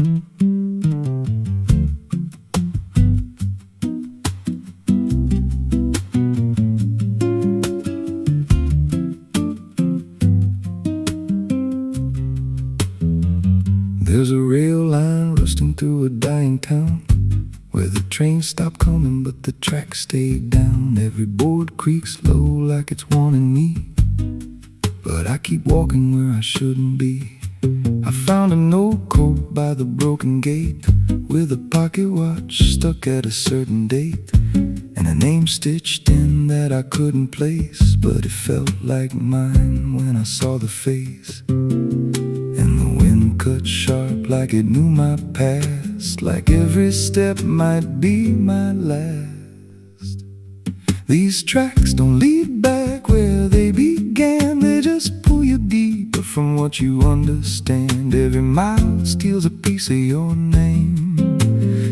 There's a rail line rusting through a dying town, where the trains stop coming but the tracks stay down. Every board creaks low like it's warning me, but I keep walking where I shouldn't be. I found an old coat by the broken gate, with a pocket watch stuck at a certain date, and a name stitched in that I couldn't place, but it felt like mine when I saw the face. And the wind cut sharp like it knew my past, like every step might be my last. These tracks don't lead back where they began, they just pull you deeper from what you understand. Every mile steals a piece of your name,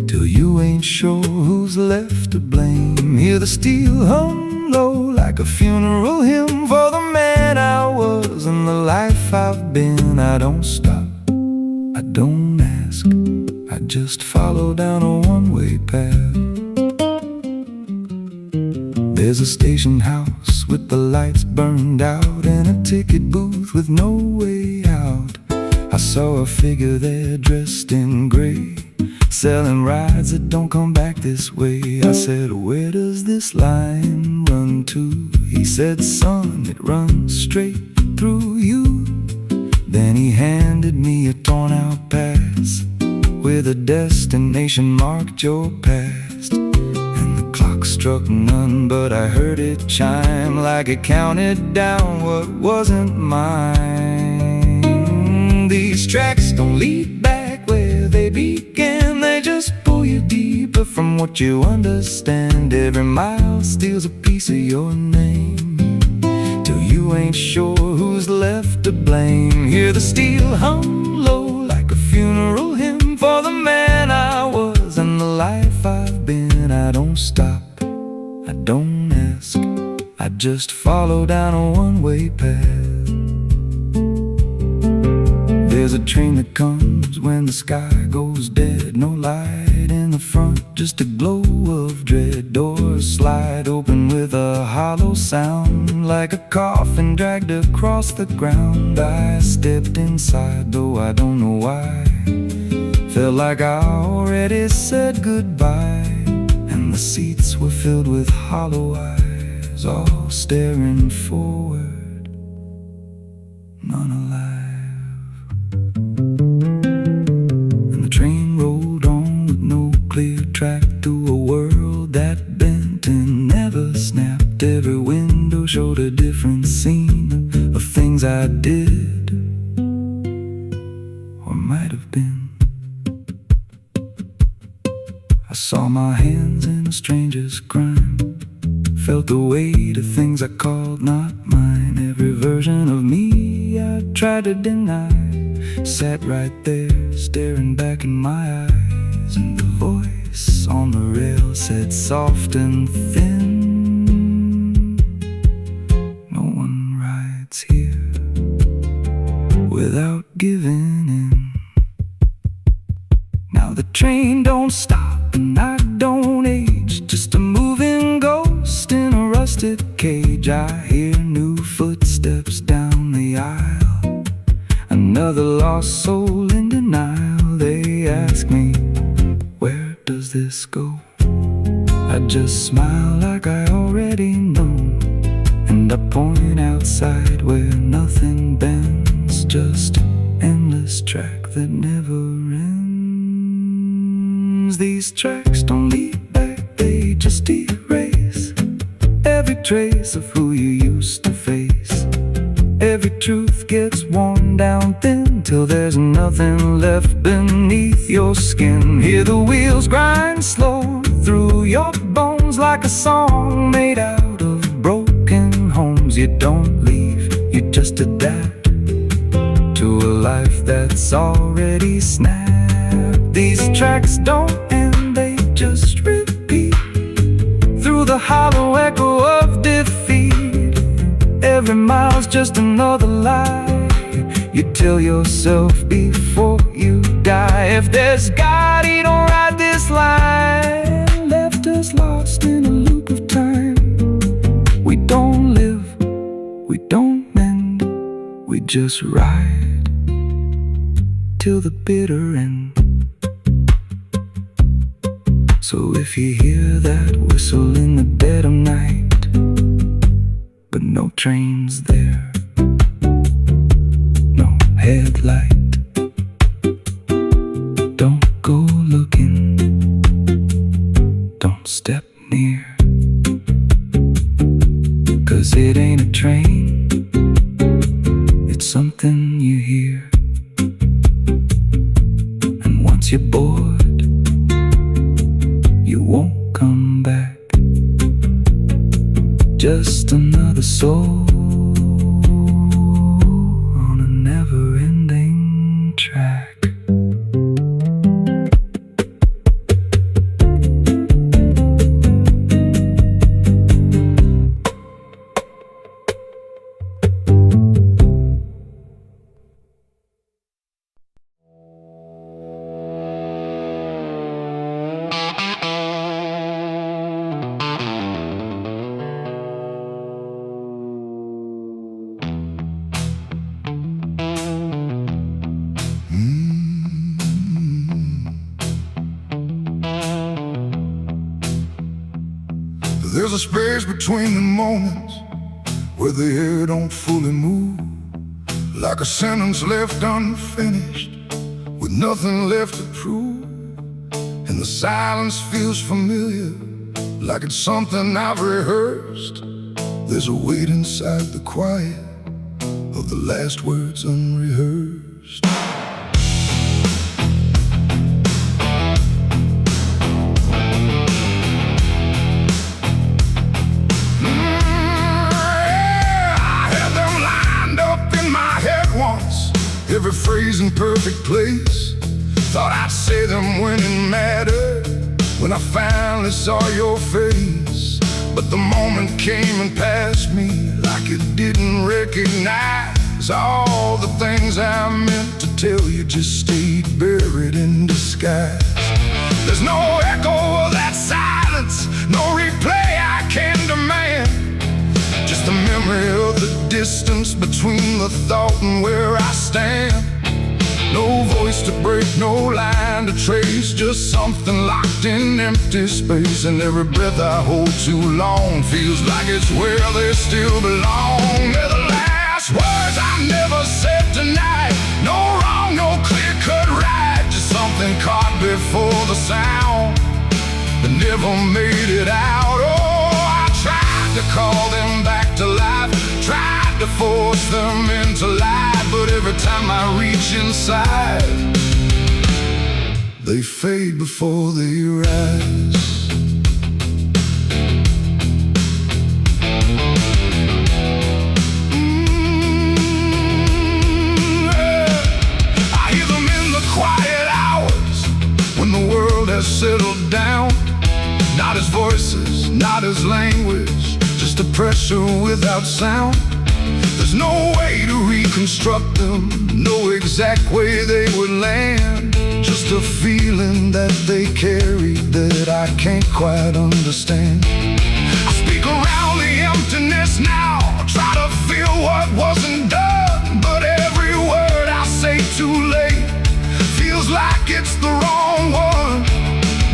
till you ain't sure who's left to blame. Hear the steel hum low like a funeral hymn for the man I was and the life I've been. I don't stop, I don't ask, I just follow down a one-way path. There's a station house with the lights burned out, and a ticket booth with no way out. I saw a figure there dressed in gray, selling rides that don't come back this way. I said, where does this line run to? He said, son, it runs straight through you. Then he handed me a torn out pass, with a destination marked your past. And the clock struck none, but I heard it chime like it counted down what wasn't mine. These tracks don't lead back where they began, they just pull you deeper from what you understand. Every mile steals a piece of your name, till you ain't sure who's left to blame. Hear the steel hum low like a funeral hymn for the man I was and the life I've been. I don't stop, I don't ask, I just follow down a one-way path. There's a train that comes when the sky goes dead, no light in the front, just a glow of dread. Doors slide open with a hollow sound, like a coffin dragged across the ground. I stepped inside, though I don't know why. Felt like I already said goodbye, and the seats were filled with hollow eyes, all staring forward, none alive. And the train rolled on with no clear track to a world that bent and never snapped. Every window showed a different scene of things I did or might have been. I saw my hands in a stranger's crime, felt the weight of things I called not mine. Every version of me I tried to deny sat right there, staring back in my eyes. And the voice on the rail said soft and thin, no one rides here without giving in. Now the train don't stop and I don't age, just a moving ghost in a rusted cage. I hear new footsteps down the aisle, another lost soul in denial. They ask me, where does this go? I just smile like I already know, and I point outside where nothing bends, just an endless track that never ends. These tracks don't lead back, they just erase every trace of who you used to face. Every truth gets worn down thin, till there's nothing left beneath your skin. Hear the wheels grind slow through your bones, like a song made out of broken homes. You don't leave, you just adapt to a life that's already snapped. These tracks don't end, they just repeat through the hollow echo of defeat. Every mile's just another lie you tell yourself before you die. if there's God, he don't write this line. Left us lost in a loop of time. We don't live, we don't mend, we just ride till the bitter end. So if you hear that whistle in the dead of night, but no train's there, no headlight, don't go looking, don't step near, 'cause it ain't a train, it's something you hear. And once you're bored, you won't come back. Just another soul on a never-ending track. There's a space between the moments where the air don't fully move, like a sentence left unfinished with nothing left to prove. And the silence feels familiar, like it's something I've rehearsed. There's a weight inside the quiet of the last words unrehearsed. Every phrase in perfect place. Thought I'd say them when it mattered, when I finally saw your face. But the moment came and passed me like it didn't recognize all the things I meant to tell you just stayed buried in disguise. There's no echo of that silence, no replay I can demand, just the memory of the distance between the thought and where I stand. No voice to break, no line to trace, just something locked in empty space. And every breath I hold too long feels like it's where they still belong. They're the last words I never said tonight. No wrong, no clear-cut right, just something caught before the sound that never made it out. Oh, I tried to call them back to life, tried to force them into life, but every time I reach inside, they fade before they rise. I hear them in the quiet hours when the world has settled down. Not as voices, not as language, just a pressure without sound. There's no way to reconstruct them, no exact way they would land, just a feeling that they carry that I can't quite understand. I speak around the emptiness now, try to feel what wasn't done, but every word I say too late feels like it's the wrong one.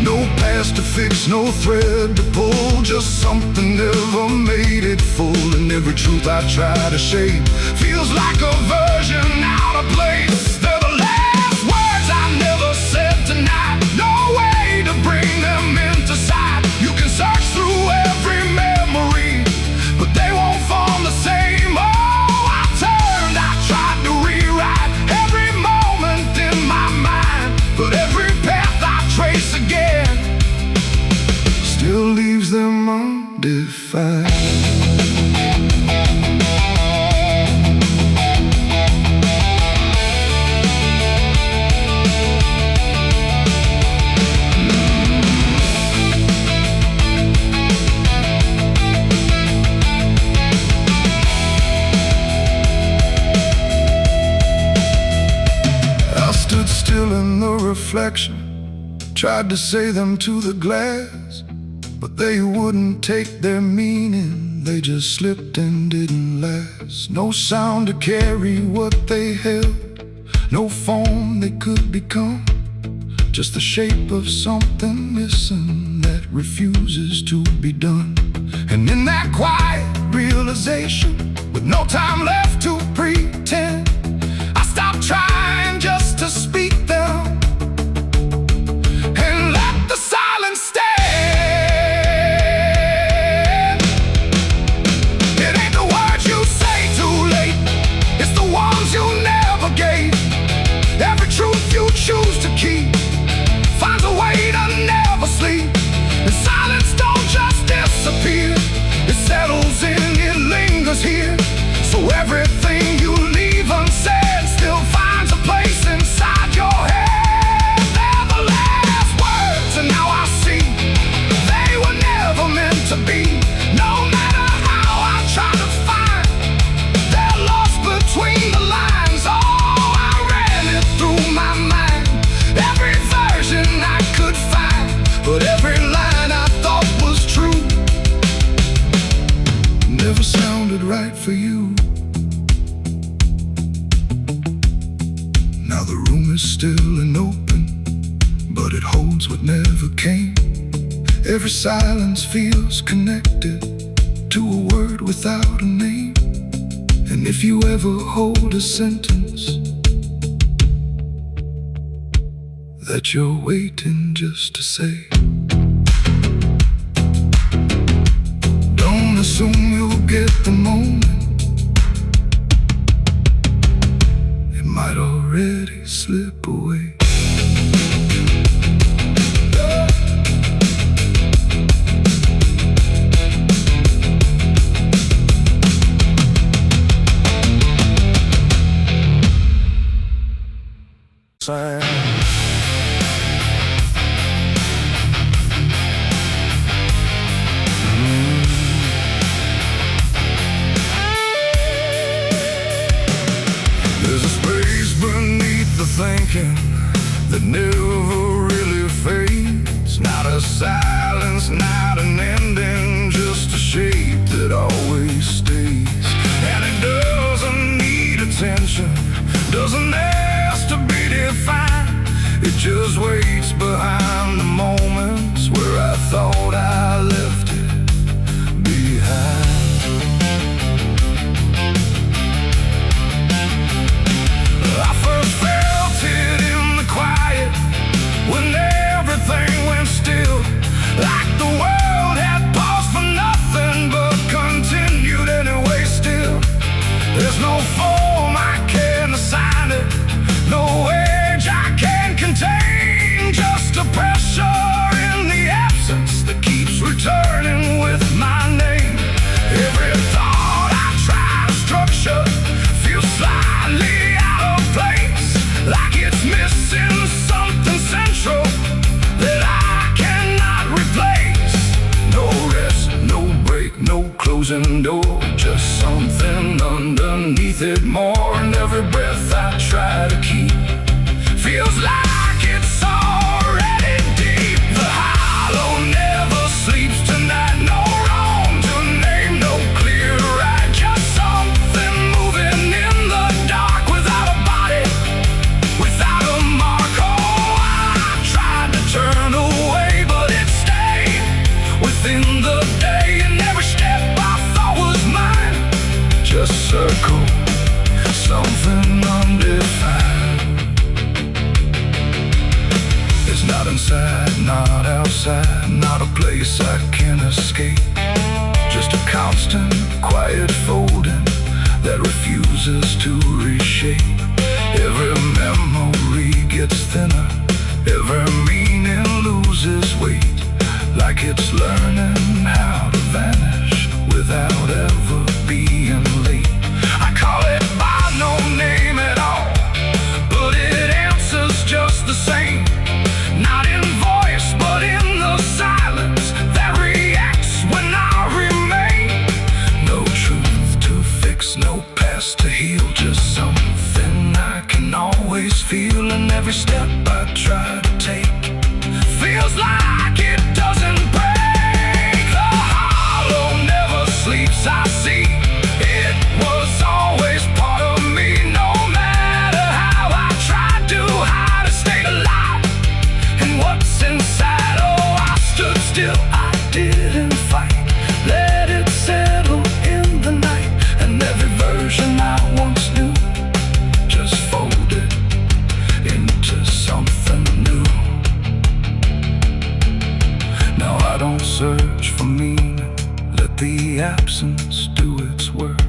No past to fix, no thread to pull, just something never made it full. And every truth I try to shape feels like a version out of place. They're the last words I never said tonight, no way to bring them into sight. You can search through every memory, but they won't form the same. Oh, I turned, I tried to rewrite every moment in my mind, but every path I trace again still leaves them undefined. I stood still in the reflection, tried to say them to the glass, but they wouldn't take their meaning. They just slipped and didn't last. No sound to carry what they held, no form they could become, just the shape of something missing that refuses to be done. And in that quiet realization, with no time left to pretend, I stopped trying just to speak them and let the silence stand. It ain't the words you say too late, it's the ones you never gave. Every truth you choose to keep finds a way to never sleep. And silence don't just disappear, it settles in, it lingers here. So everything you leave unsaid still finds a place inside your head. They're the last words, and now I see they were never meant to be. No matter how I try to find, they're lost between the lines. Oh, I ran it through my mind, every version I could find, but every line I thought was true never sounded right for you. Now the room is still and open, but it holds what never came. Every silence feels connected to a word without a name. And if you ever hold a sentence that you're waiting just to say, don't assume you'll get the moment, it might already slip away. There's a space beneath the thinking that never really fades. Not a silence, not an ending, just a shape that always stays. And it doesn't need attention, doesn't ask to be defined. It just waits behind the moments where I thought I left it behind. I first felt it in the quiet, when everything went still, like the world had paused for nothing but continued anyway still. There's no form I can assign it, no age I can contain, just a pressure in the absence that keeps returning with my name. Every thought I try to structure feels slightly out of place, like it's missing something central that I cannot replace. No rest, no break, no closing door, just something underneath it more. And every breath I try to keep feels like it's already deep. The hollow never sleeps tonight, no wrong to name, no clear right, just something moving in the dark without a body, without a mark. Oh, I tried to turn away, but it stayed within the day. And every step I thought was mine just circle something undefined. It's not inside, not outside, not a place I can escape, just a constant, quiet folding that refuses to reshape. Every memory gets thinner, every meaning loses weight, like it's learning how to vanish without ever being late. I call it by no name at all, but it answers just the same. Not in voice, but in the silence that reacts when I remain. No truth to fix, no past to heal, just something I can always feel. And every step I try search for meaning, let the absence do its work.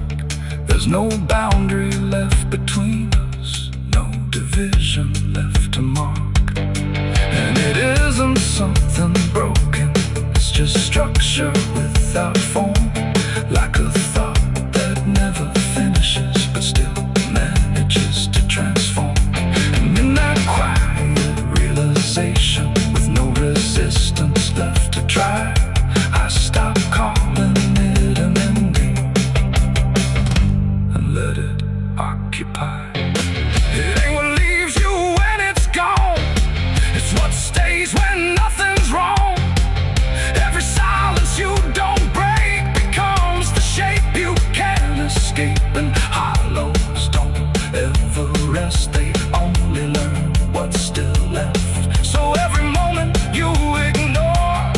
There's no boundary left between us, no division left to mark. And it isn't something broken, it's just structure without form, like a thought that never finishes but still manages to transform. And in that quiet realization, with no resistance left to try, I stop calling it an ending and let it occupy. It ain't what leaves you when it's gone, it's what stays when nothing's wrong. Every silence you don't break becomes the shape you can't escape. And hollows don't ever rest, they only learn what's still left. So every moment you ignore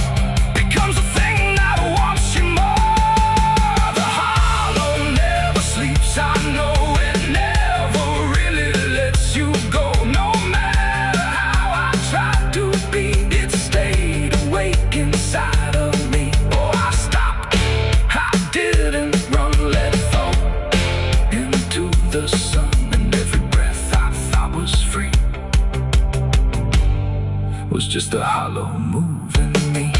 becomes a thing that wants you more. The hollow never sleeps, I know it never really lets you go. No matter how I tried to be, it stayed awake inside of me. Oh, I stopped, I didn't run, let it fall into the sun. And every breath I thought was free was just a hollow move in me.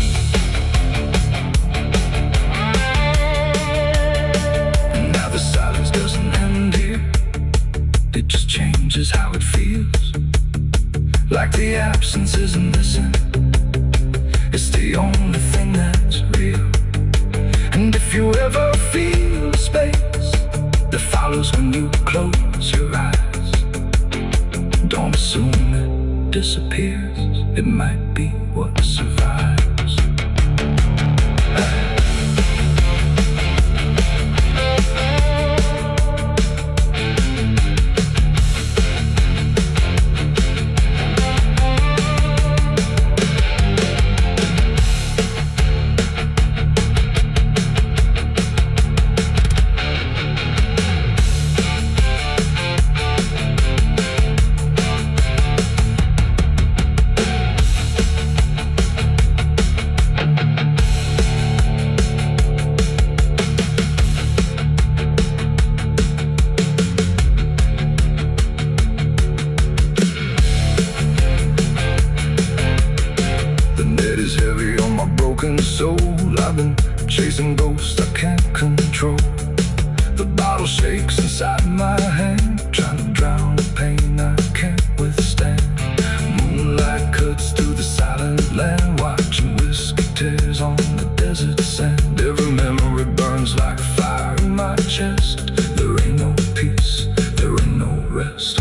And now the silence doesn't end here, it just changes how it feels. Like the absence isn't missing, it's the only thing that's real. And if you ever feel a space that follows when you close your eyes, don't assume it disappears, it might be what survives. Soul, I've been chasing ghosts I can't control. The bottle shakes inside my hand, trying to drown the pain I can't withstand. Moonlight cuts through the silent land, watching whiskey tears on the desert sand. Every memory burns like fire in my chest. There ain't no peace, there ain't no rest.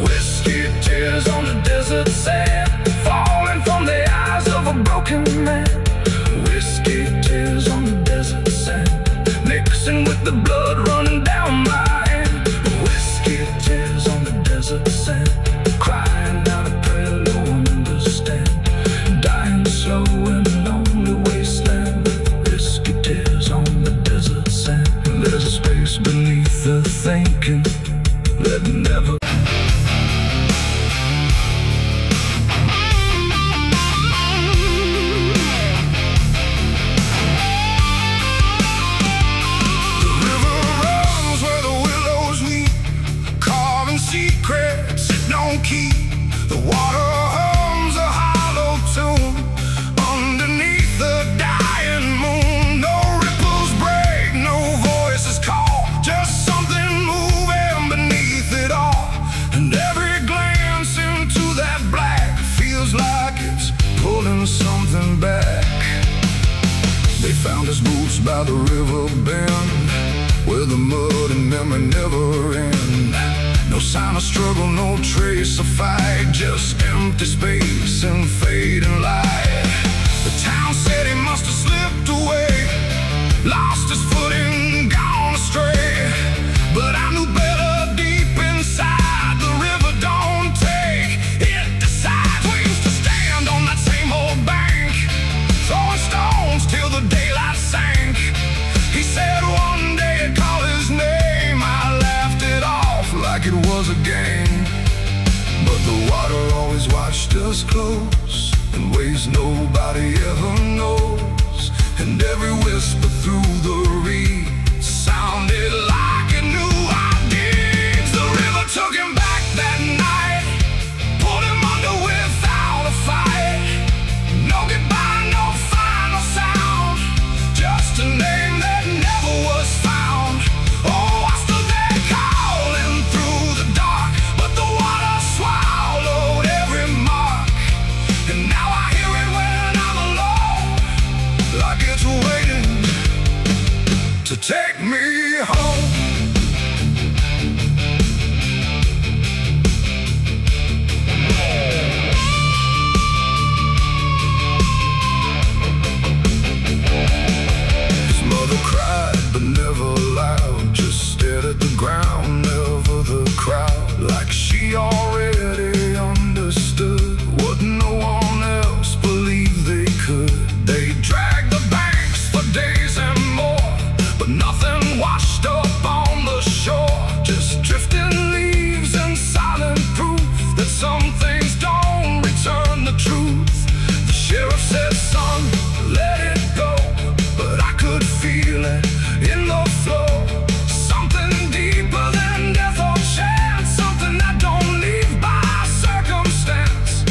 Whiskey tears on the desert sand, falling from the eyes of a broken man. Whiskey tears on the desert sand, mixing with the blood running down my hand. Whiskey tears on the desert sand, crying out a prayer no one understands. Dying slow in a lonely wasteland. Whiskey tears on the desert sand. There's a space beneath the thinking that never secrets it don't keep. The water hums a hollow tune underneath the dying moon. No ripples break, no voices call, just something moving beneath it all. And every glance into that black feels like it's pulling something back. They found his boots by the river bend, where the mud and memory never end. No sign of struggle, no trace of fight, just empty space and fading light. The town said he must have slipped away, lost his footing, gone astray. But I knew better deep inside, the river don't take, it decides. We used to stand on that same old bank, throwing stones till the daylight sank. He said one day he'd call his name, I laughed it off like it was a game. But the water always watched us close, in ways nobody ever knows. and every whisper through the reeds sounded like it knew our deeds. The river took him back that night, pulled him under without a fight. No goodbye, no final sound, just a name that never was found. Oh, I stood there calling through the dark, but the water swallowed every mark. And now I hear it when I'm alone, like it's waiting to take me home. His mother cried, but never loud, just stared at the ground, never the crowd, like she already understood what no one else believed they could. They dragged the banks for days and more, but nothing washed up on the shore, just drifting leaves and silent proof that some things don't return the truth. The sheriff said, son, let it go, but I could feel it in the flow. Something deeper than death or chance, something that don't leave by circumstance.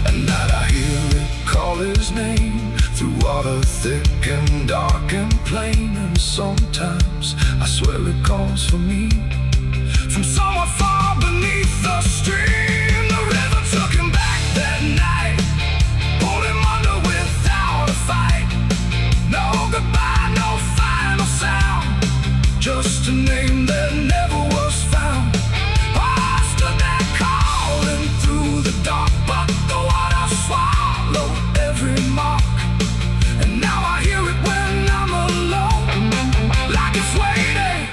And that I hear it call his name through water thick and dark and plain. And sometimes I swear it calls for me from somewhere far beneath the stream. The river took him back that night, pulled him under without a fight. No goodbye, no final sound, just a name that never was found. I stood there calling through the dark, but the water swallowed every mark. And now I hear it when I'm alone, like it's waiting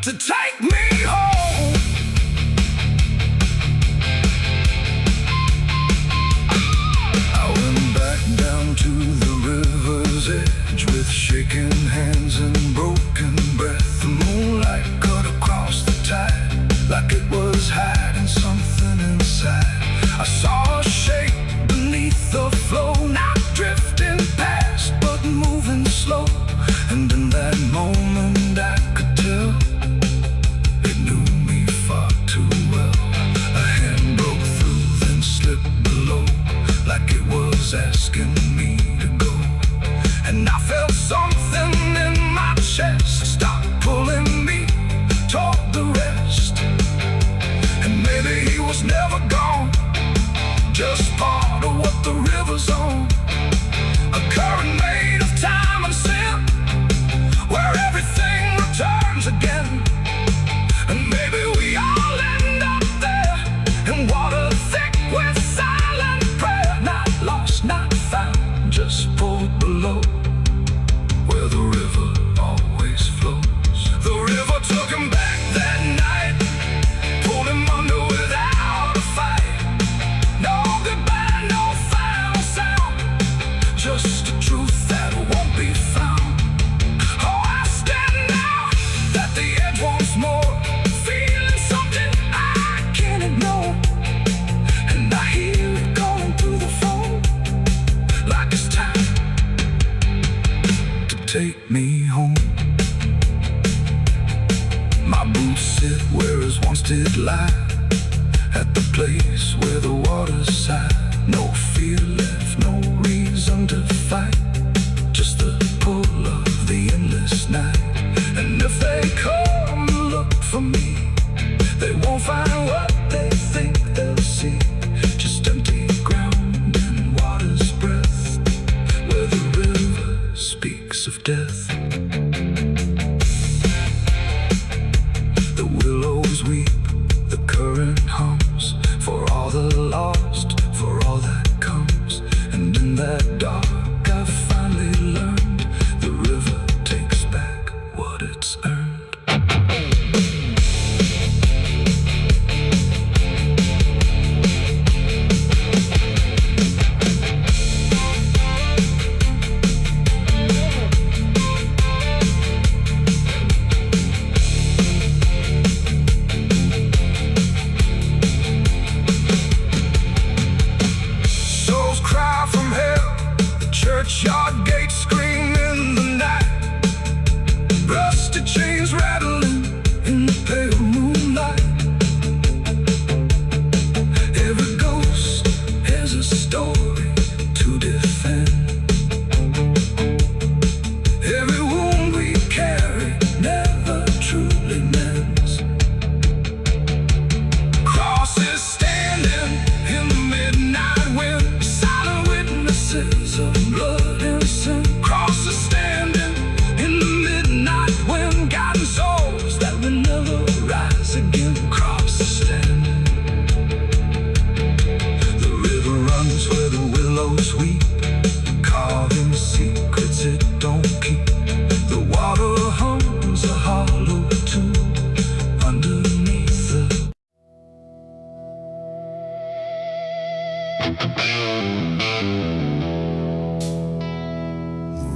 to take me home. I went back down to the river's edge with shaking hands and broken breath. The moonlight cut across the tide, like it was hiding something inside. I saw a shape beneath the flow, not drifting past, but moving slow. And in that moment I could tell it knew me far too well. A hand broke through, then slipped below, like it was asking me to go. And I felt something in my chest stop pulling me toward the rest. And maybe he was never gone, just part of what the river's on. A current made of time and sin, where everything returns again. And maybe we all end up there, in water thick with silent prayer. Not lost, not found, just pulled below, where the river always flows. The river took him back that night, pulled him under without a fight. No goodbye, no final sound, just a truth that won't be found. Oh, I stand out at the edge once more, feeling something I can't ignore. And I hear it going through the phone, like it's time to take me home. My boots sit where his once did lie, at the place where the water's side. No fear left, no reason to fight, just the pull of the endless night. And if they come and look for me, they won't find what they think they'll see, just empty ground and water's breath, where the river speaks of death. The willows weep, the current hums, for all the lost, for all that comes. And in that dark I finally learned, the river takes back what it's earned. The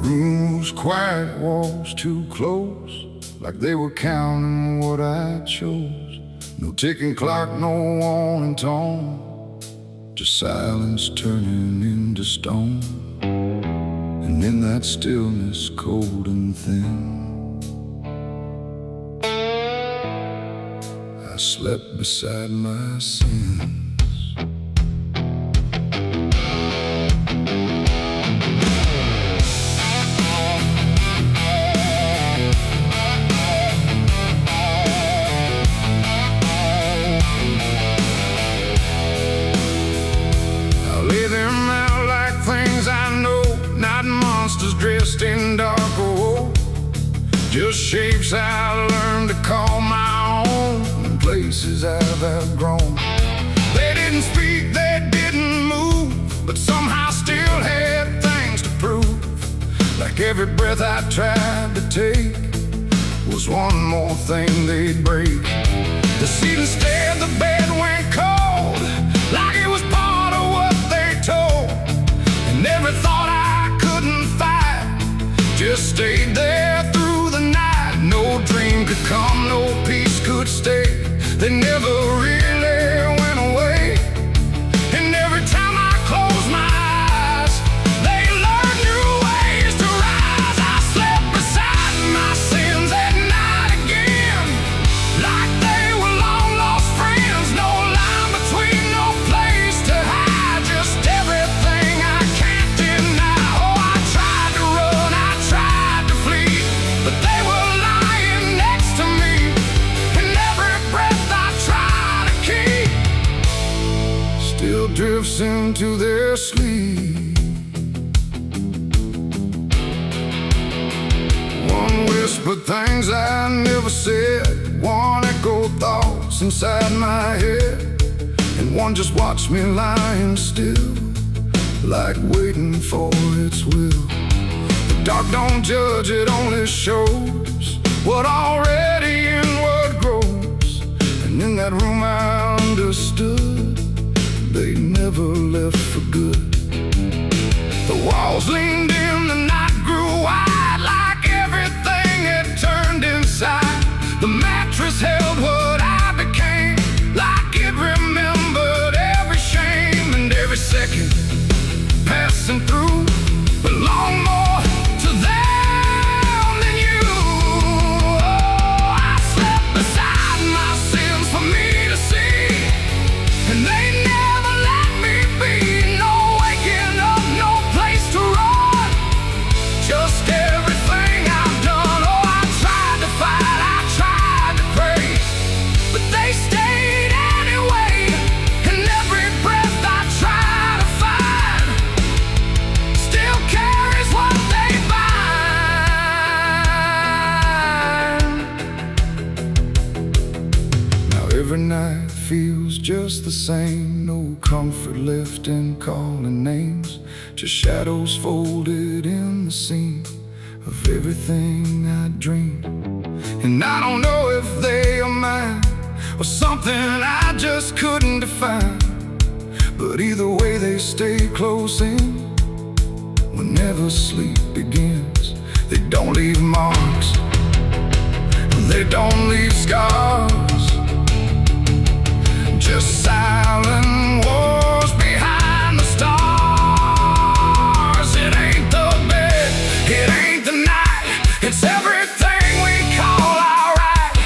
room was quiet, walls too close, like they were counting what I chose. No ticking clock, no warning tone, just silence turning into stone. And in that stillness, cold and thin, I slept beside my sins. Monsters dressed in dark gold, just shapes I learned to call my own, and places I've outgrown. They didn't speak, they didn't move, but somehow still had things to prove. Like every breath I tried to take was one more thing they'd break. The seat instead, the bed went cold, like it was part of what they told. And every thought I just stayed there through the night. No dream could come, no peace could stay. They never really went away. And every time I close my eyes, they learn new ways to rise. I slept beside my sins at night again, like they were long lost friends. No line between, no place to hide, just everything I can't deny. Oh, I tried to run, but they were lying next to me, and every breath I try to keep still drifts into their sleep. One whispered things I never said, one echoed thoughts inside my head, and one just watched me lying still, like waiting for its will. Dark don't judge, it only shows what already inward grows. And in that room I understood they never left for good. The walls leaned in, the night grew wide, like everything had turned inside. The mattress held what I became, like it remembered every shame. And every second passing through belonged more every night feels just the same. No comfort left in calling names, just shadows folded in the seam of everything I dreamed. And I don't know if they are mine or something I just couldn't define, but either way they stay close in whenever sleep begins. They don't leave marks, they don't leave scars, just silent wars behind the stars. It ain't the bed, it ain't the night, it's everything we call alright.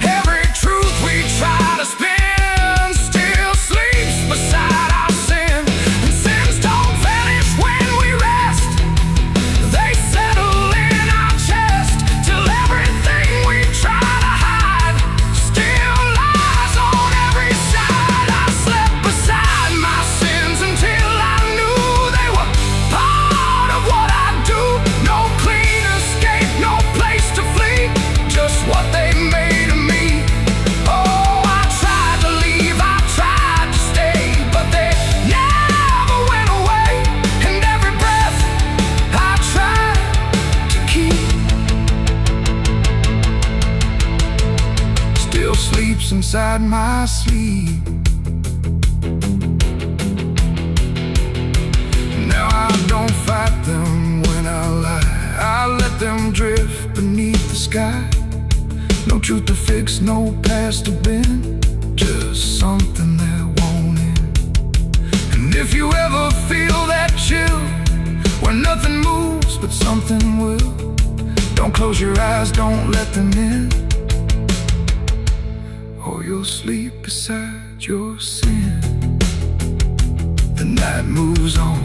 Every truth we try to spin still sleeps beside our sin. And sins don't vanish when we rest, they settle in our chest till everything we try to hide still lies on every side. Sleeps inside my sleep. drift beneath the sky. No truth to fix, no past to bend, just something that won't end. And if you ever feel that chill, where nothing moves but something will, don't close your eyes, don't let them in, or you'll sleep beside your sin. The night moves on,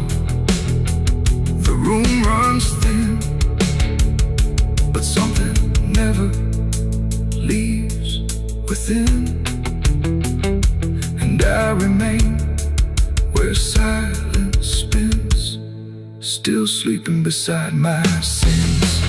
the room runs thin, but something never leaves within. And I remain where silence spins, still sleeping beside my sins.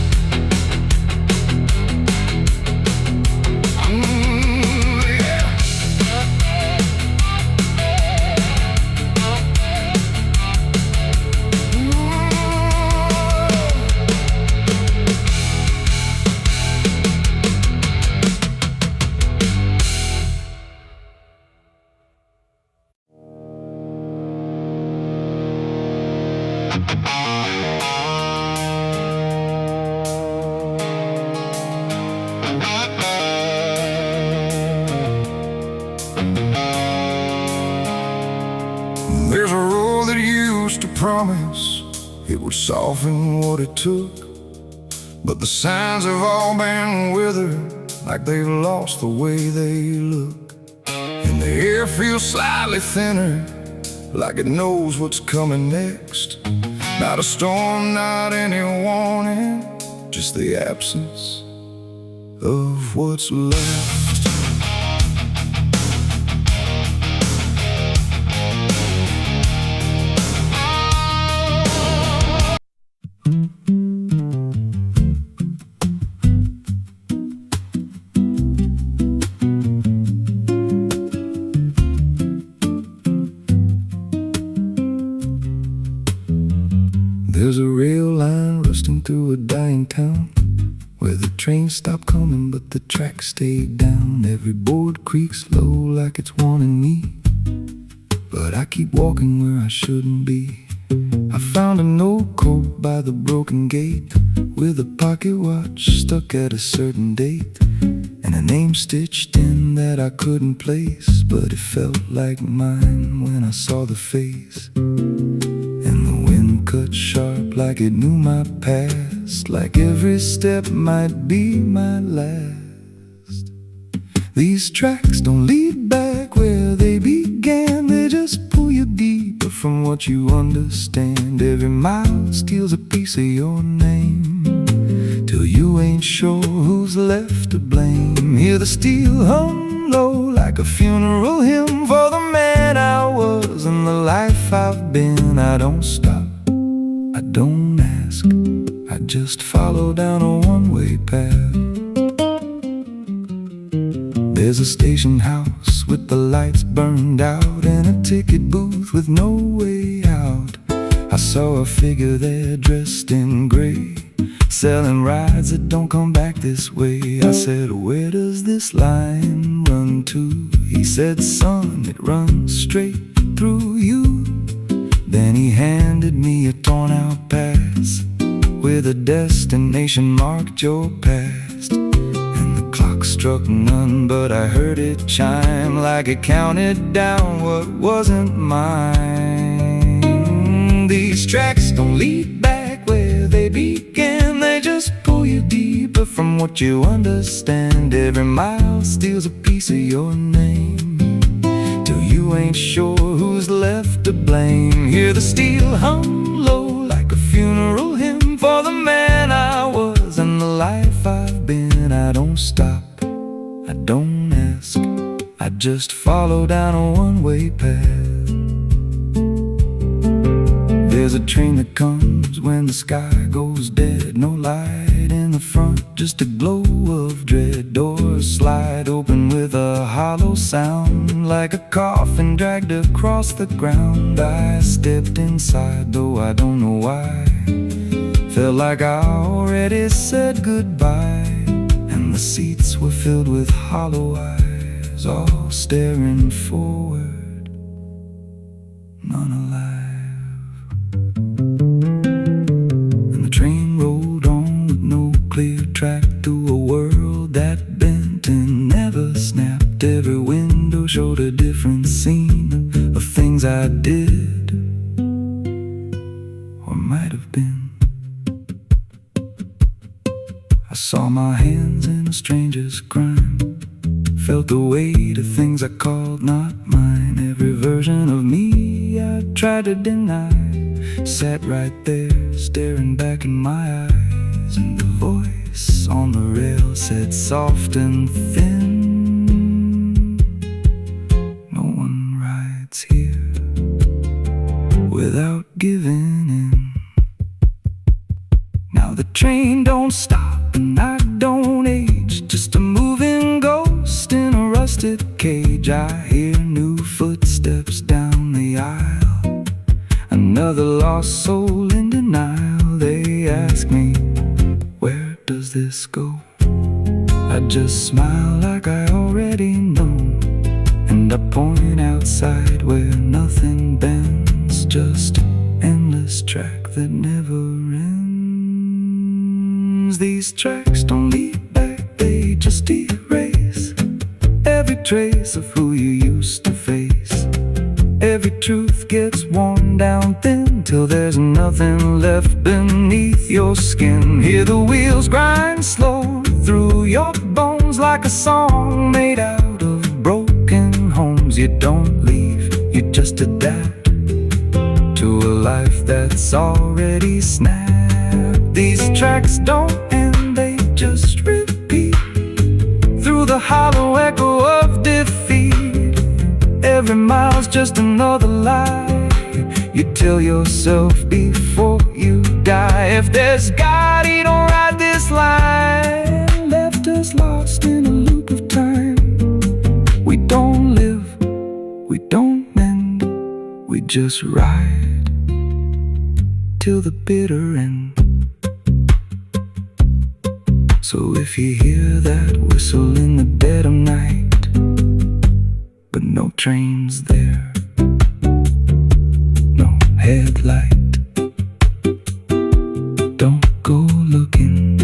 There's a road that used to promise it would soften what it took, but the signs have all been withered, like they've lost the way they look. And the air feels slightly thinner, like it knows what's coming next. Not a storm, not any warning, just the absence of what's left. There's a rail line rusting through a dying town, where the trains stop coming but the tracks stay down. Every board creaks low like it's warning me, but I keep walking where I shouldn't be. I found a note code by the broken gate, with a pocket watch stuck at a certain date, and a name stitched in that I couldn't place, but it felt like mine when I saw the face. And the wind cut sharp like it knew my past, like every step might be my last. These tracks don't lead back where they began, they just pull you deeper from what you understand. Every mile steals a piece of your name, till you ain't sure who's left to blame. Hear the steel hum low like a funeral hymn for the man I was and the life I've been. I don't stop, I don't ask, I just follow down a one-way path. There's a station house with the lights burned out, and a ticket booth with no way out. I saw a figure there dressed in gray, selling rides that don't come back this way. I said, where does this line run to? He said, son, it runs straight through you. Then he handed me a torn out pass, with a destination marked your past. And the clock struck none, but I heard it chime like it counted down what wasn't mine. These tracks don't lead back where they began, they just pull you deeper from what you understand. Every mile steals a piece of your name, till you ain't sure who's left to blame. Hear the steel hum low like a funeral hymn for the man I was and the life I've been. I don't stop, I don't ask, I just follow down a one-way path. There's a train that comes when the sky goes dead, no light in the front, just a glow of dread. Doors slide open with a hollow sound, like a coffin dragged across the ground. I stepped inside, though I don't know why. Felt like I already said goodbye, and the seats were filled with hollow eyes, all staring forward, none alive. Saw my hands in a stranger's crime, felt the weight of things I called not mine. Every version of me I tried to deny sat right there, staring back in my eyes. And the voice on the rail said soft and thin, no one rides here without giving in. Now the train don't stop and I don't age, just a moving ghost in a rusted cage. I hear new footsteps down the aisle, another lost soul in denial. They ask me, where does this go? I just smile like I already know, and I point outside where nothing bends, just an endless track that never ends. These tracks don't lead back, they just erase every trace of who you used to face. Every truth gets worn down thin till there's nothing left beneath your skin. Hear the wheels grind slow through your bones like a song made out of broken homes. You don't leave, you just adapt to a life that's already snapped. These tracks don't end, they just repeat through the hollow echo of defeat. Every mile's just another lie you tell yourself before you die. If there's God, he don't ride this line, left us lost in a loop of time. We don't live, we don't mend, we just ride till the bitter end. So if you hear that whistle in the dead of night, but no train's there, no headlight, don't go looking,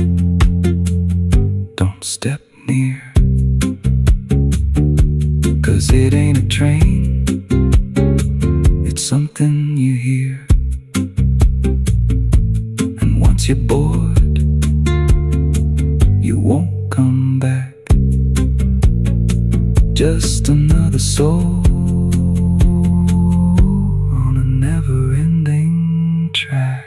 don't step near, 'cause it ain't a train, it's something you hear. And once you're bored, you won't come back, just another soul on a never-ending track.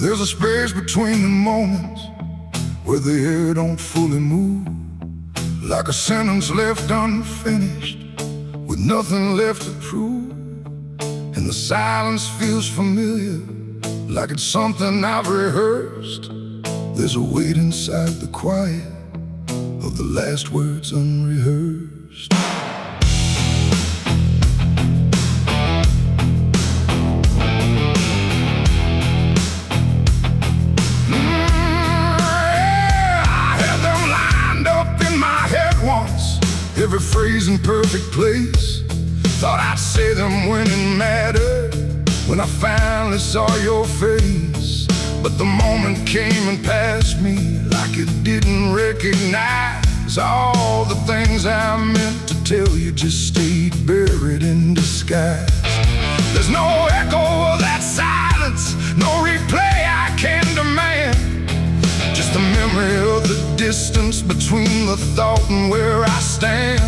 There's a space between the moments where the air don't fully move, like a sentence left unfinished with nothing left to prove. And the silence feels familiar, like it's something I've rehearsed. There's a weight inside the quiet of the last words unrehearsed. Every phrase in perfect place, thought I'd say them when it mattered, when I finally saw your face. But the moment came and passed me like it didn't recognize all the things I meant to tell you just stayed buried in disguise. There's no echo of that silence, no replay I can demand, just the memory of the distance between the thought and where I stand.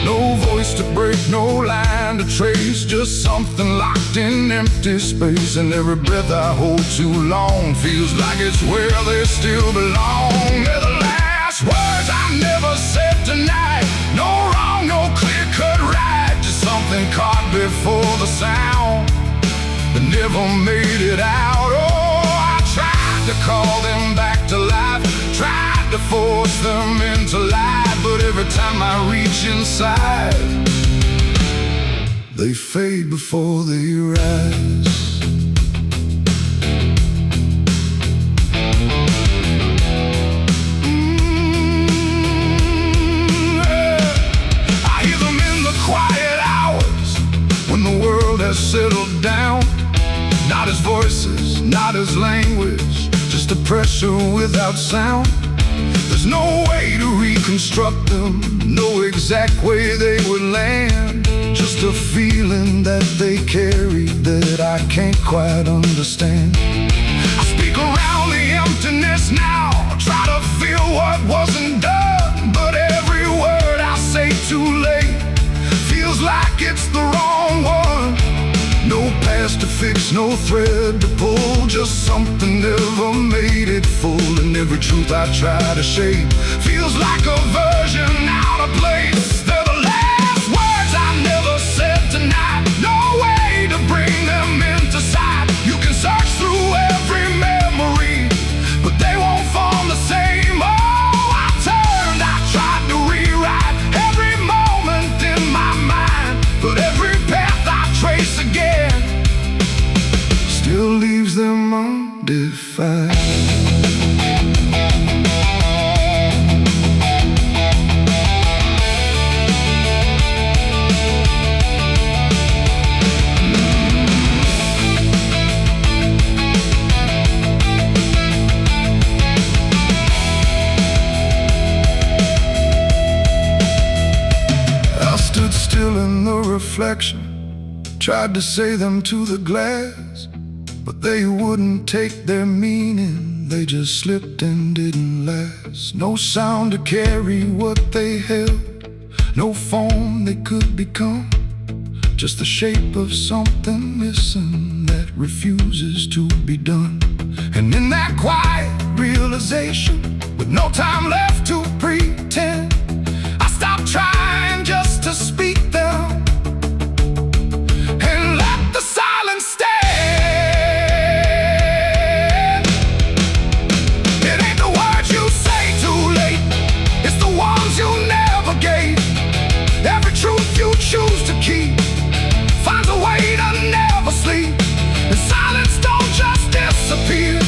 No voice to break, no line to trace, just something locked in empty space. And every breath I hold too long feels like it's where they still belong. They're the last words I never said tonight. No wrong, no clear-cut right, just something caught before the sound that never made it out. Oh, I tried to call them back to life, tried to force them into life, but every time I reach inside, they fade before they rise. I hear them in the quiet hours when the world has settled down. Not as voices, not as language, just a pressure without sound. There's no way to reconstruct them, no exact way they would land. Just a feeling that they carry that I can't quite understand. I speak around the emptiness now, try to feel what wasn't done, but every word I say too late feels like it's the wrong one. No past to fix, no thread to pull, just something never made it full. And every truth I try to shape feels like a version out of place. They're the last words I never said tonight, no way to bring them into sight. You can search through every memory, but they won't form the same. Oh, I turned, I tried to rewrite every moment in my mind, but every path I trace again still leaves them undefined. I stood still in the reflection, tried to say them to the glass, but they wouldn't take their meaning, they just slipped and didn't last. No sound to carry what they held, no form they could become, just the shape of something missing that refuses to be done. And in that quiet realization, with no time left to pretend, I stopped trying just to speak them and let the silence stay. Choose to keep finds a way to never sleep. And silence don't just disappear,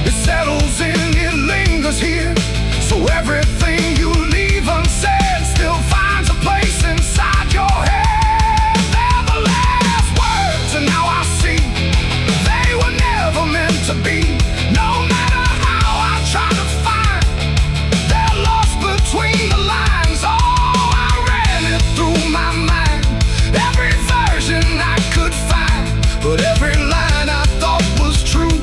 it settles in, it lingers here. So everything you leave unsaid still finds a place inside your head. They're the last words, and now I see they were never meant to be. No matter how I try to find, they're lost between the lines. Oh, I ran it through my mind, every version I could find, but every line I thought was true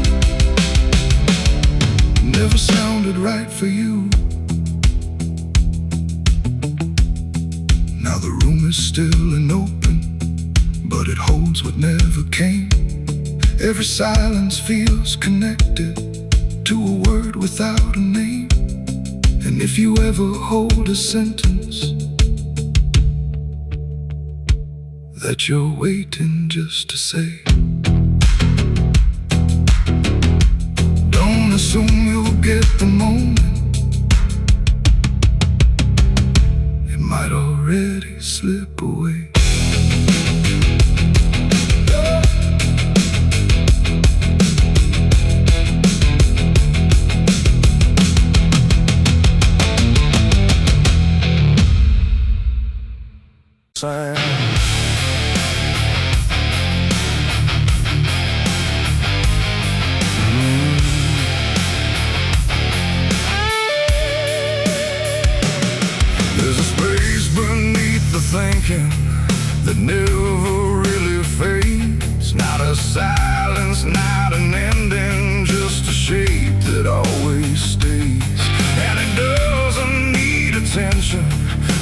never sounded right for you. Now the room is still and open, but it holds what never came. Every silence feels connected to a word without a name. And if you ever hold a sentence that you're waiting just to say, don't assume you'll get the moment, it might already slip away. There's a space beneath the thinking that never really fades. Not a silence, not an ending, just a shape that always stays. And it doesn't need attention,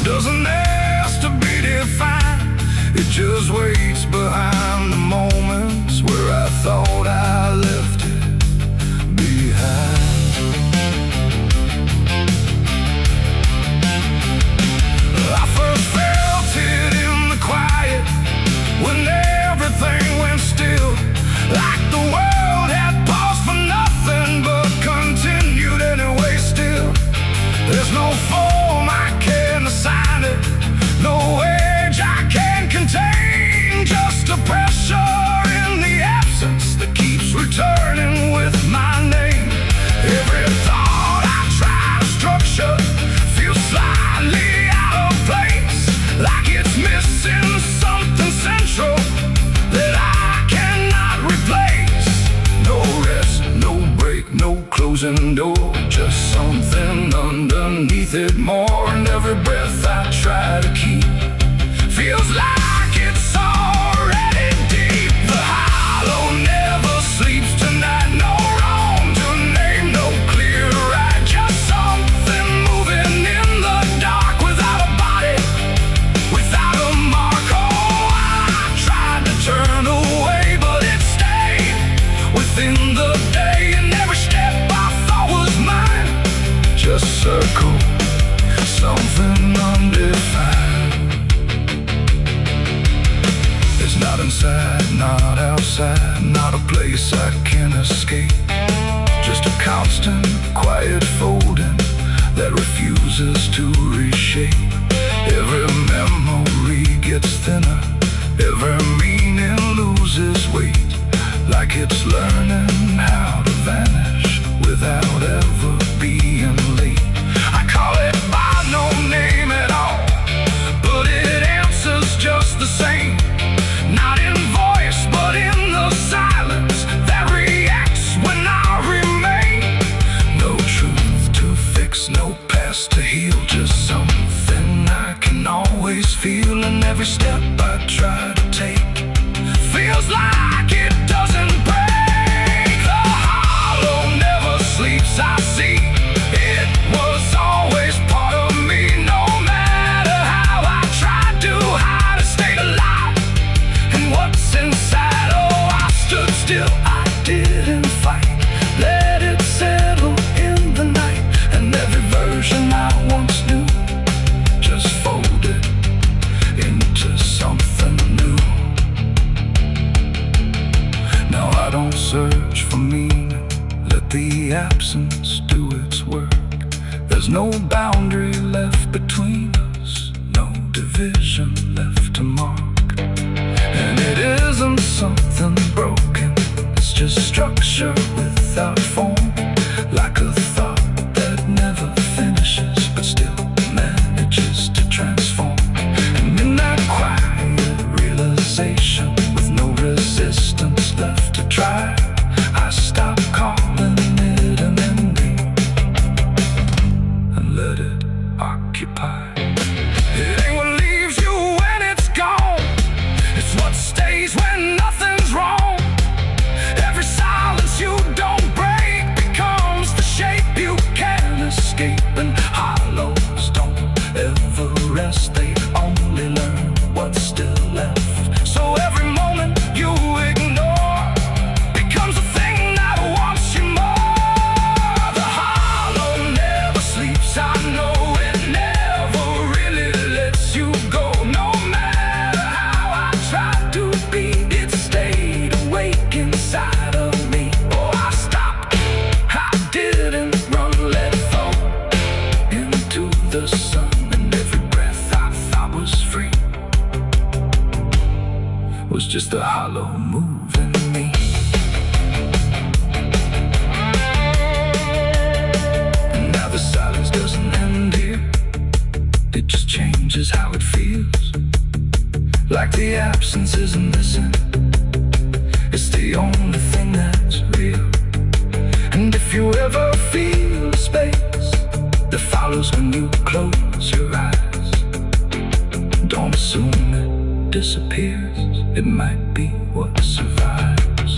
doesn't ask to be defined. It just waits behind the moments where I thought I left it behind. I first felt it in the quiet, when everything went still, like the world had closing door, just something underneath it more. And every breath I try to keep feels like it's already deep. The hollow never sleeps tonight. No wrong to name, no clear right, just something moving in the dark without a body, without a mark. Oh, I tried to turn away, but it stayed within the day. And every step I thought was mine just circle, something undefined. It's not inside, not outside, not a place I can escape. Just a constant, quiet folding that refuses to reshape. Every memory gets thinner, every meaning loses weight, like it's learning how to vanish without ever being late. I call it by no name at all, but it answers just the same. Not in voice, but in the silence that reacts when I remain. No truth to fix, no past to heal, just something I can always feel. And every step I try to take feels like it doesn't break. The hollow never sleeps, I see. It was always part of me, no matter how I tried to hide or stay alive. And what's inside, oh, I stood still, I didn't fight. Let it settle in the night. And every version I once knew just folded into something new. Now I don't search for meaning, let the absence do its work. There's no boundary left between us, no division left to mark. And it isn't something broken, it's just structure without form, like a thought that never finishes but still manages to transform. And in that quiet realization, with no resistance left to try, I stop calling it an ending and let it occupy. It ain't what leaves you when it's gone, it's what stays when nothing's wrong. Every silence you don't break becomes the shape you can't escape. And hollows don't ever rest, they only learn what's still left. So every moment you ignore becomes a thing that wants you more. The hollow never sleeps, I know it never really lets you go. No matter how I tried to be, it stayed awake inside of me. Oh, I stopped, I didn't run, let it fall into the sun. And every breath I thought was free was just a hollow move in me. And now the silence doesn't end here, it just changes how it feels. Like the absence isn't missing, it's the only thing that's real. And if you ever feel a space that follows when you close your eyes, don't assume it disappears, it might be what survives.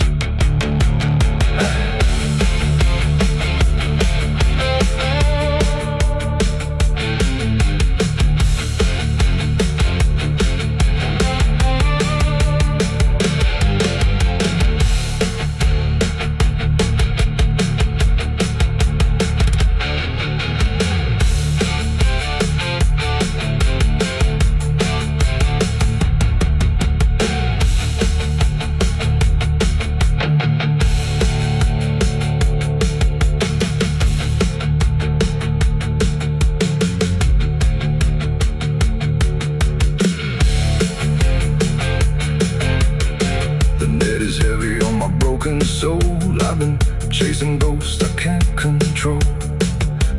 soul. I've been chasing ghosts I can't control.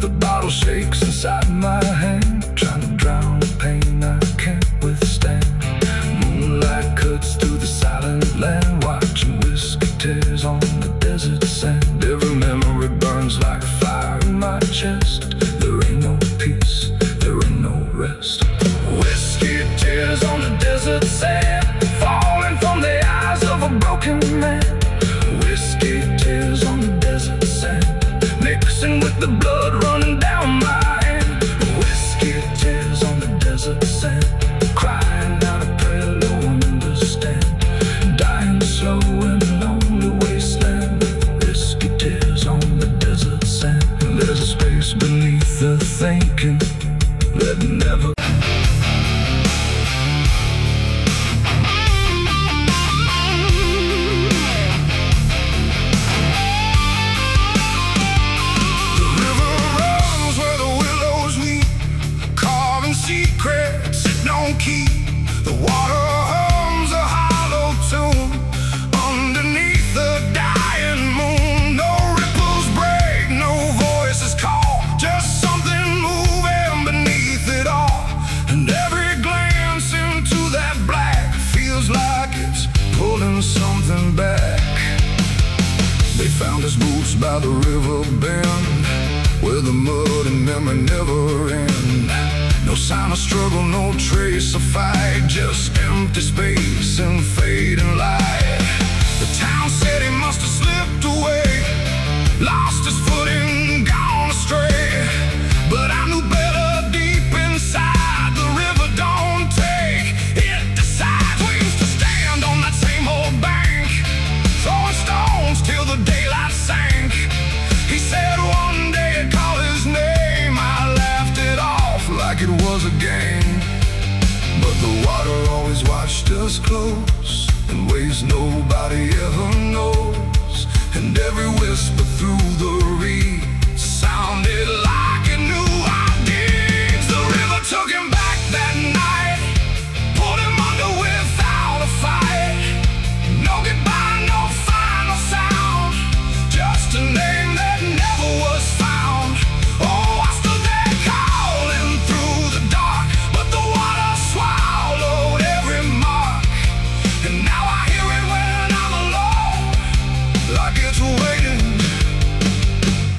The bottle shakes inside my hand, trying to drown the pain I can't withstand. Moonlight cuts through the silent land, watching whiskey tears on the desert sand. Every memory burns like desert sand, falling from the eyes of a broken man. Whiskey tears on the desert sand, mixing with the blood running down my hand. Whiskey tears on the desert sand, crying out a prayer no one understands. Dying slow in a lonely wasteland. Whiskey tears on the desert sand. There's a space beneath the thinking that never. Secrets it don't keep. The water hums a hollow tune underneath the dying moon. No ripples break, no voices call, just something moving beneath it all. And every glance into that black feels like it's pulling something back. They found his boots by the river bend, where the mud and memory never end. No sign of struggle, no trace of fight, just empty space and fading light. The town said he must have slipped away, lost his footing, gone astray. But I knew better deep inside, the river don't take, it decides. We used to stand on that same old bank, throwing stones till the daylight sank. He said one day he'd call his name. I laughed it off like it was a game. But the water always watched us close, in ways nobody ever knows. And every whisper through the reeds sounded like it knew our deeds. The river took him back that night, pulled him under without a fight. No goodbye, no final sound, just a name that never was found. Oh, I stood there calling through the dark, but the water swallowed every mark. And now I hear it when I'm alone, like it's waiting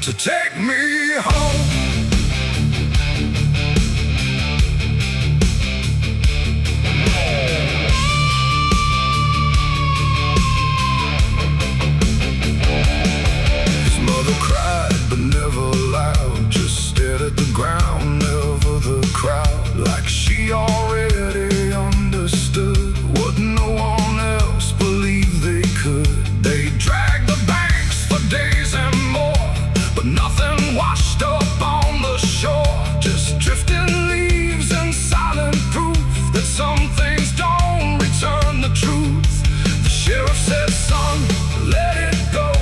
to take me home. His mother cried, but never loud, just stared at the ground, never the crowd. Like she already understood what no one else believed they could. They dragged the banks for days and more, but nothing washed up on the shore. Just drifting leaves and silent proof that some things don't return the truth. The sheriff said, son, let it go,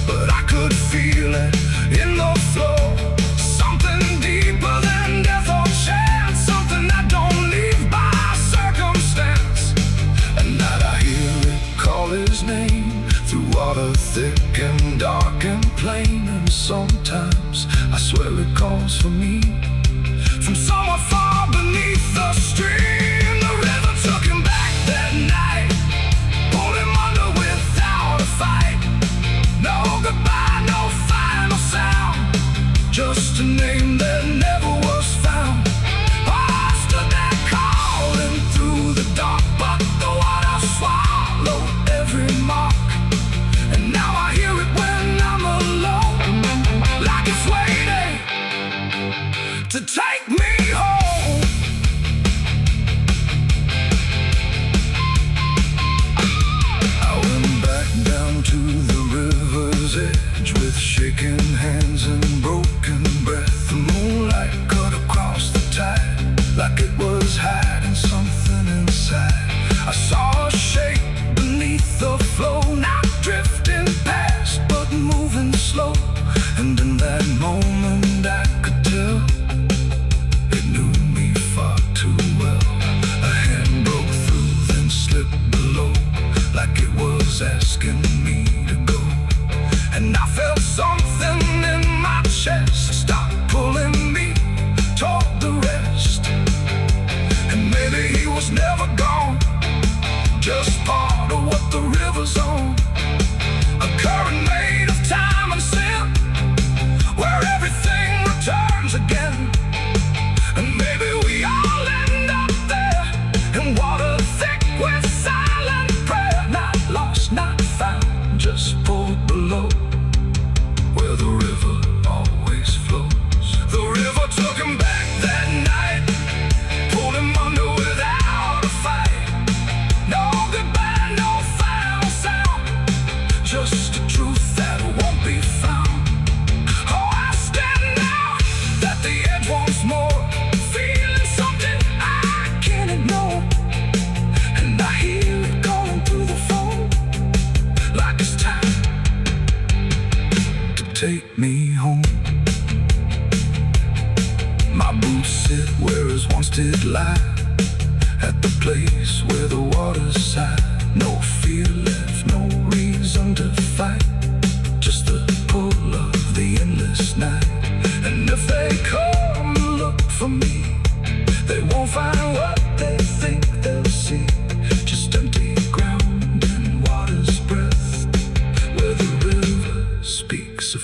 but I could feel it in the flow. Something deeper than death or chance, something that don't leave by circumstance. And that I hear it call his name through water thick and dark and plain. And sometimes I swear it calls for me from somewhere far beneath the stream. The river took him back that night, pulled him under without a fight. No goodbye, no final sound, just a name that never was found. I stood there calling through the dark, but the water swallowed every mark. And now I hear it when I'm alone, like it's waiting to take me home. I went back down to the river's edge with shaking hands and broken breath. The moonlight cut across the tide, like it was hiding something inside. I saw a shape beneath the flow, not drifting past, but moving slow. And in that moment I could tell it knew me far too well. A hand broke through, then slipped below, like it was asking me to go. And I felt something in my chest stop pulling me toward the rest. And maybe he was never gone, just part of what the river's on. A current made of time and sin, where everything returns again. And maybe we all end up there in water thick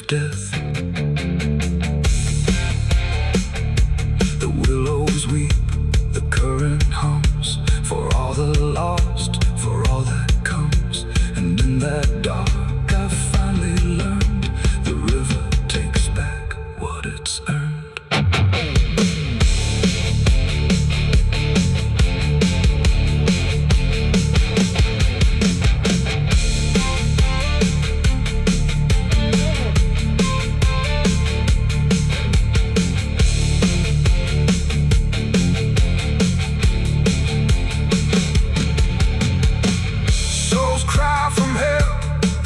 death. The willows weep, the current hums, for all the lost, for all that comes. And in that dark I finally learned, the river takes back what it's earned.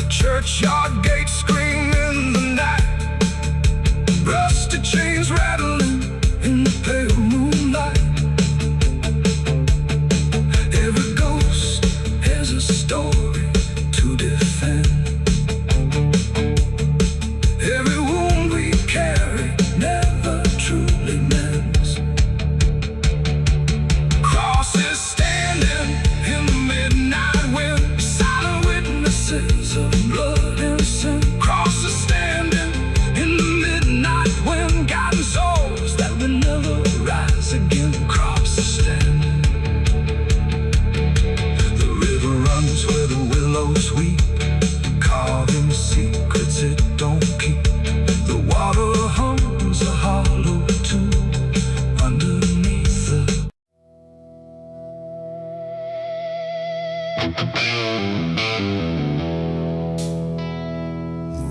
Churchyard gates scream in the night, rusted chains rattling in the pale moonlight. Every ghost has a story to defend. Every wound we carry never truly mends. Crosses standing in the midnight wind, silent witnesses of blood and sin. Crosses standing in the midnight wind, guiding souls that will never rise again. Crosses standing. The river runs where the willows weep, carving secrets it don't keep. The water hums a hollow tune underneath the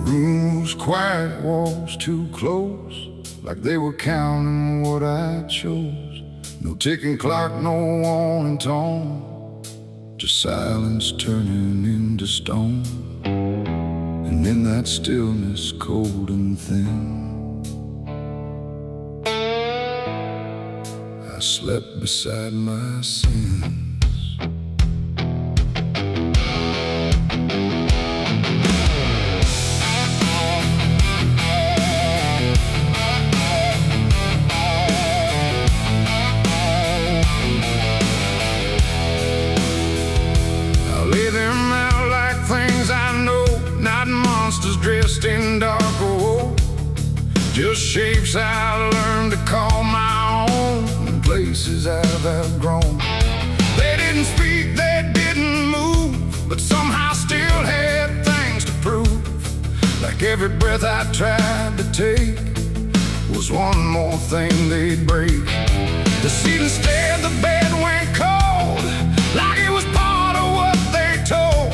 room was quiet, walls too close, like they were counting what I chose. No ticking clock, no warning tone, just silence turning into stone. And in that stillness, cold and thin, I slept beside my sins. Dressed in dark gold, just shapes I learned to call my own, and places I've outgrown. They didn't speak, they didn't move, but somehow still had things to prove. Like every breath I tried to take was one more thing they'd break. The seat instead, the bed went cold, like it was part of what they told.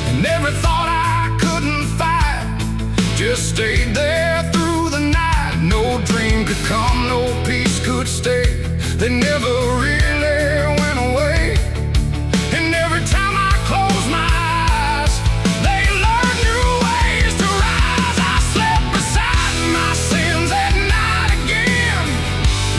And every thought I couldn't fight just stayed there through the night. No dream could come, no peace could stay. They never really went away. And every time I close my eyes, they learn new ways to rise. I slept beside my sins at night again,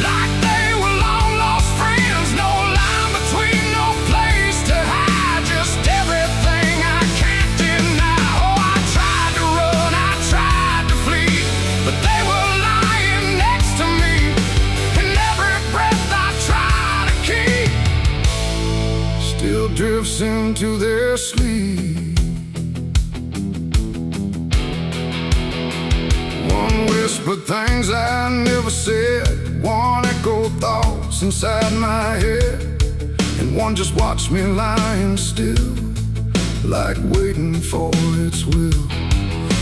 like they were long lost friends. No line between, no place to hide, just everything I can't deny. Oh, I tried to run, I tried to flee, but they were lying next to me. And every breath I try to keep still drifts into their sleep. One whispered things I never said, one echoed thoughts inside my head, and one just watched me lying still, like waiting for its will.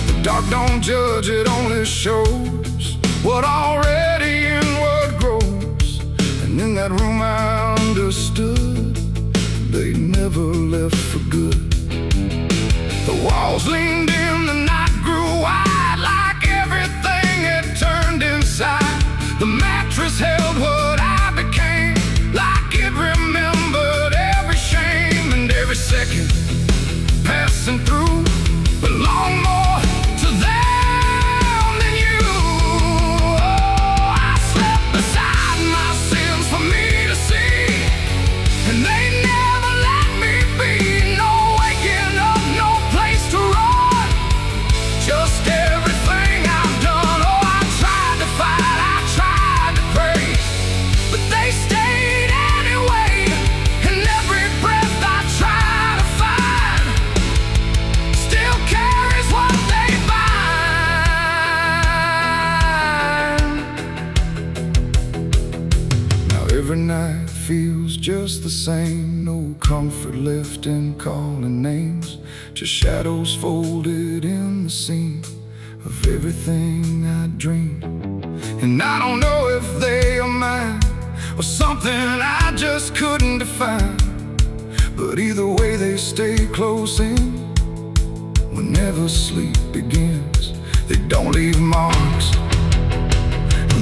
The dark don't judge, it only shows what already inward grows. And in that room I understood they never left for good. The walls leaned in, the night grew wide, like everything had turned inside. The mattress held what I became, like it remembered every shame. And every second passing through belonged more to them than you. Oh, I slept beside my sins for me to see. feels just the same. No comfort left in calling names, just shadows folded in the seam of everything I dream. And I don't know if they are mine or something I just couldn't define, but either way they stay close in. Whenever sleep begins, they don't leave marks,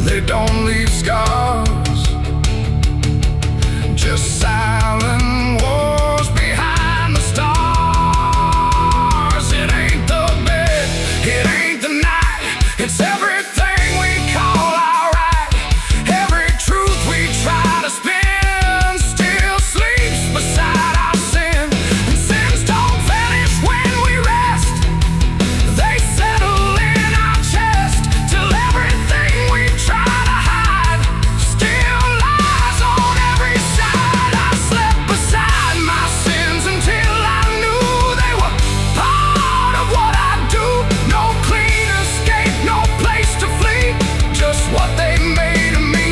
they don't leave scars, just silent wars behind the stars. It ain't the bed, it ain't the night, it's everything we call our right. Every truth we try to spin still sleeps beside our sin. And sins don't vanish when we rest, they settle in our chest till everything we try to hide still lies on every side. I slept beside my sins until I knew they were part of what I do. No clean escape, no place to flee, just what they made of me.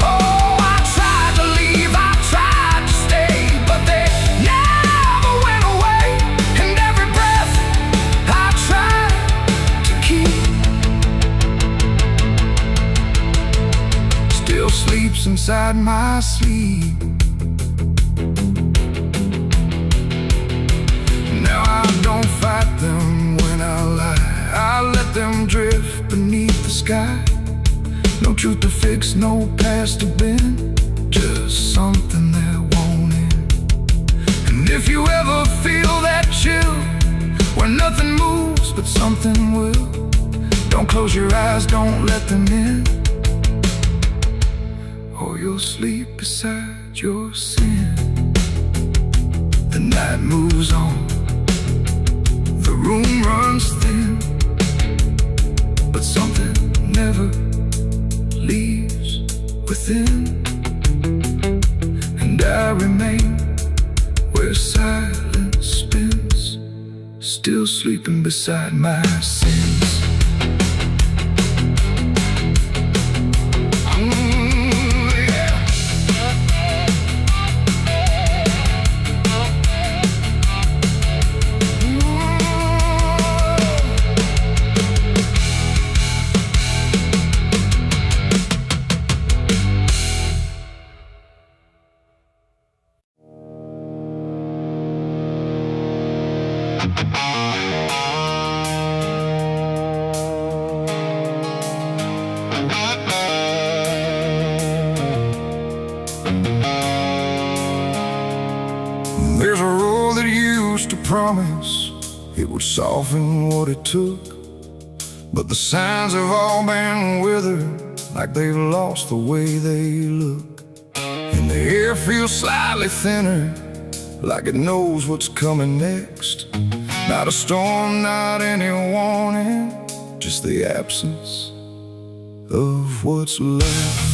Oh, I tried to leave, I tried to stay, but they never went away. And every breath I tried to keep still sleeps inside my sleep. Now I don't fight them when I lie, I let them drift beneath the sky. No truth to fix, no past to bend, just something that won't end. And if you ever feel that chill, where nothing moves but something will, don't close your eyes, don't let them in, or you'll sleep beside your sin. The night moves on, the room runs thin, but something never leaves within. And I remain where silence spins, still sleeping beside my sins. There's a road that used to promise it would soften what it took, but the signs have all been withered, like they've lost the way they look. And the air feels slightly thinner, like it knows what's coming next. Not a storm, not any warning, just the absence of what's left.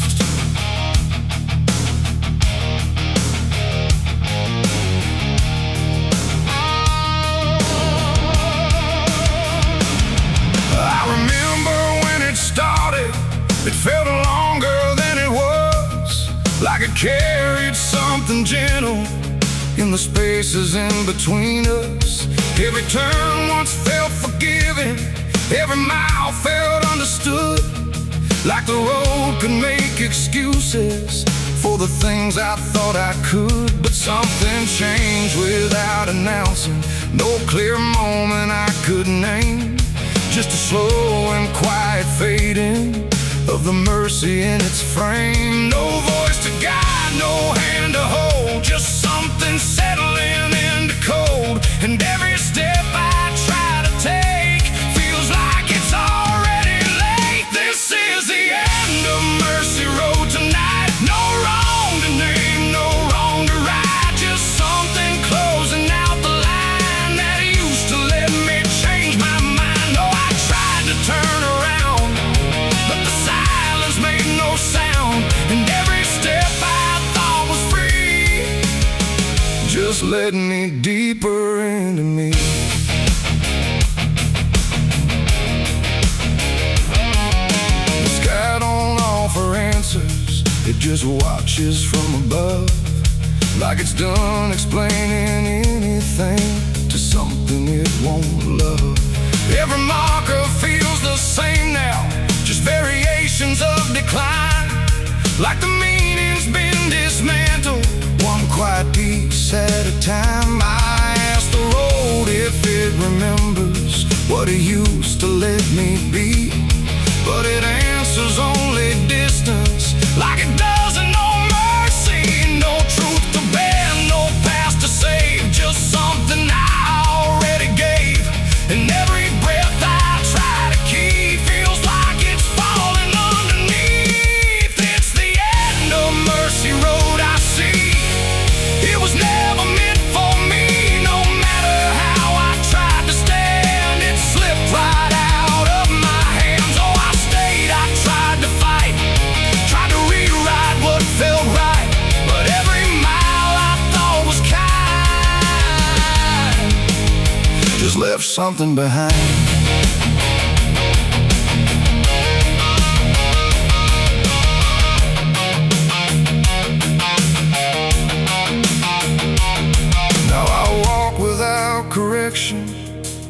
It felt longer than it was, like it carried something gentle in the spaces in between us. Every turn once felt forgiving, every mile felt understood, like the road could make excuses for the things I thought I could. But something changed without announcing, no clear moment I could name, just a slow and quiet fading of the mercy in its frame. No voice to guide, no hand to hold, just something settling into cold. And every step I try to take feels like it's already late. This is the end of Mercy Road tonight. No wrong to name, no wrong to right, just something closing out the line that used to let me change my mind. Oh, I tried to turn around, but the silence made no sound, and every step I thought was free just led me deeper into me. The sky don't offer answers, it just watches from above. like it's done explaining anything to something it won't love. Every marker feels the same now, just variations of decline, like the meaning's been dismantled, one quiet piece at a time. I ask the road if it remembers what it used to let me be, but it answers only distance, like it doesn't know mercy, no truth to bear, no past to save, just something I already gave. And every breath I try to keep feels like it's falling underneath. It's the end of Mercy Road I see. It was never meant for me. No matter how I tried to stand, it slipped right out of my hands. Oh, I stayed, I tried to fight, tried to rewrite what felt right, but every mile I thought was kind just left something behind. Now I walk without correction,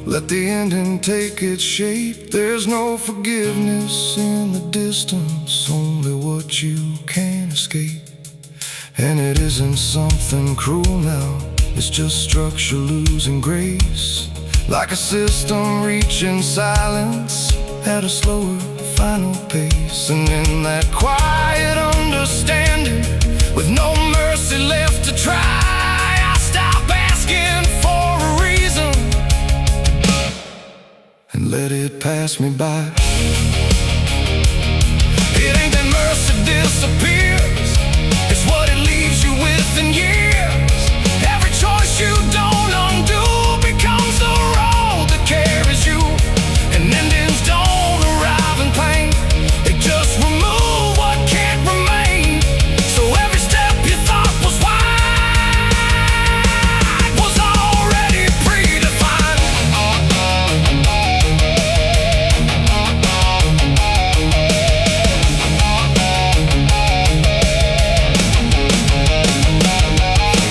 let the ending take its shape. There's no forgiveness in the distance, only what you can't escape. And it isn't something cruel now, it's just structure losing grace, like a system reaching silence at a slower final pace. And in that quiet understanding, with no mercy left to try, I stop asking for a reason and let it pass me by. It ain't that mercy disappears, it's what it leaves you with in years. Every choice you don't undo becomes the road that carries you. And endings don't arrive in pain, they just remove what can't remain. So every step you thought was wide was already predefined.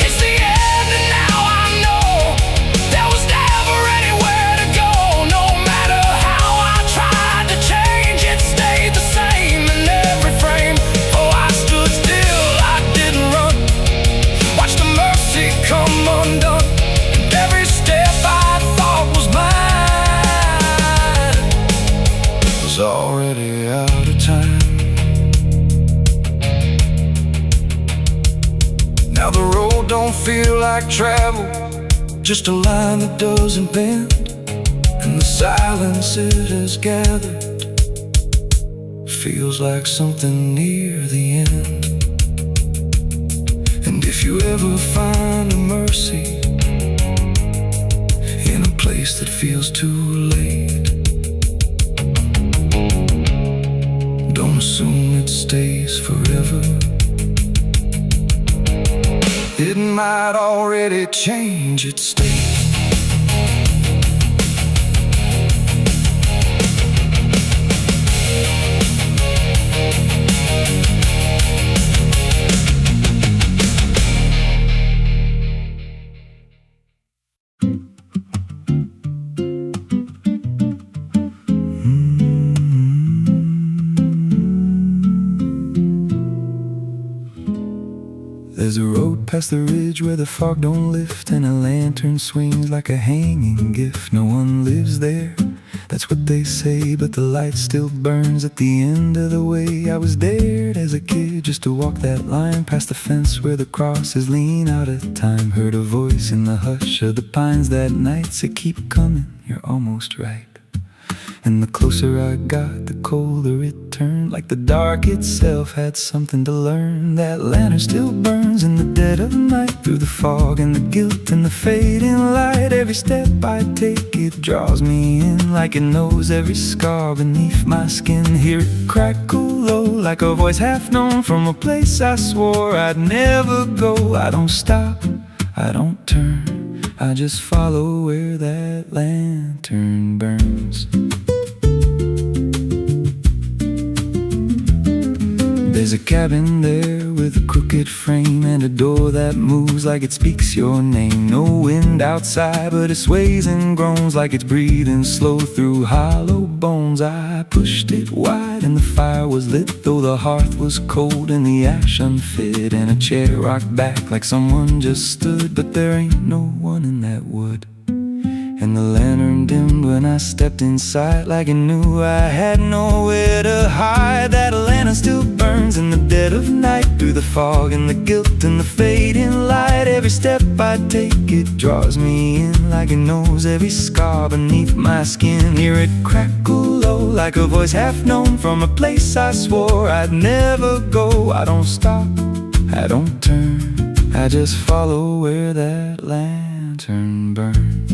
It's the end and now I know there was never anywhere to go. No matter how I tried to change, it stayed the same in every frame. Oh, I stood still, I didn't run, watched the mercy come undone. And every step I thought was mine was already out of time. Now the road don't feel like travel, just a line that doesn't bend. And the silence it has gathered feels like something near the end. And if you ever find a mercy in a place that feels too late, don't assume it stays forever. It might already change its state. There's a road past the ridge where the fog don't lift, and a lantern swings like a hanging gift. No one lives there, that's what they say, but the light still burns at the end of the way. I was dared as a kid just to walk that line past the fence where the crosses lean out of time. Heard a voice in the hush of the pines that night say, keep coming, you're almost right. And the closer I got, the colder it turned, like the dark itself had something to learn. That lantern still burns in the dead of night, through the fog and the guilt and the fading light. Every step I take, it draws me in, like it knows every scar beneath my skin. Hear it crackle low, like a voice half known from a place I swore I'd never go. I don't stop, I don't turn, I just follow where that lantern burns. There's a cabin there with a crooked frame and a door that moves like it speaks your name. No wind outside, but it sways and groans like it's breathing slow through hollow bones. I pushed it wide and the fire was lit, though the hearth was cold and the ash unfit, and a chair rocked back like someone just stood. But there ain't no one in that wood. And the lantern dimmed when I stepped inside, like it knew I had nowhere to hide. That lantern still burns in the dead of night, through the fog and the guilt and the fading light. Every step I take, it draws me in, like it knows every scar beneath my skin. Hear it crackle low, like a voice half known from a place I swore I'd never go. I don't stop, I don't turn, I just follow where that lantern burns.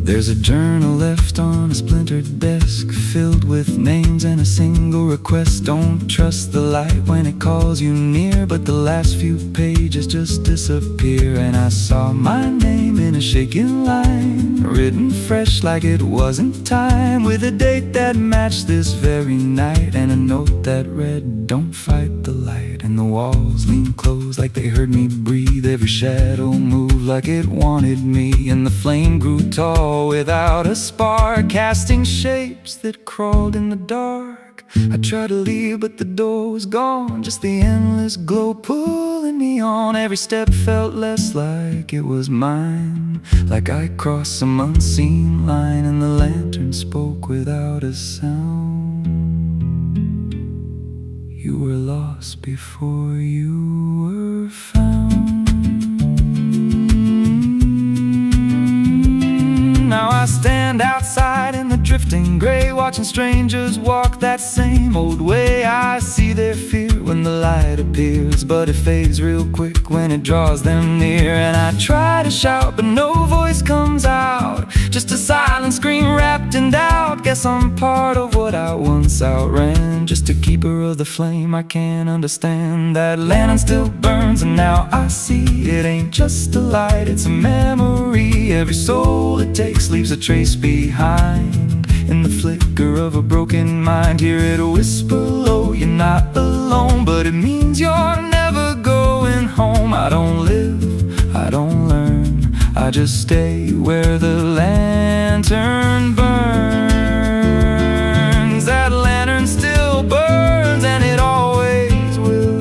There's a journal left on a splintered desk, filled with names and a single request. Don't trust the light when it calls you near, but the last few pages just disappear. And I saw my name in a shaking line, written fresh like it wasn't time, with a date that matched this very night, and a note that read, "Don't fight the light." And the walls leaned close like they heard me breathe. Every shadow moved like it wanted me, and the flame grew tall without a spark, casting shapes that crawled in the dark. I tried to leave, but the door was gone, just the endless glow pulling me on. Every step felt less like it was mine, like I crossed some unseen line, and the lantern spoke without a sound. You were lost before you were found. Now I stand outside in the drifting gray, watching strangers walk that same old way. I see their fear when the light appears, but it fades real quick when it draws them near. And I try to shout, but no voice comes out, just a silent scream wrapped in doubt. Guess I'm part of what I once outran, just a keeper of the flame I can't understand. That lantern still burns, and now I see it ain't just a light, it's a memory. Every soul it takes leaves a trace behind, in the flicker of a broken mind. Hear it whisper low, you're not alone, but it means you're never going home. I don't live, I don't learn, I just stay where the lantern burns. That lantern still burns, and it always will,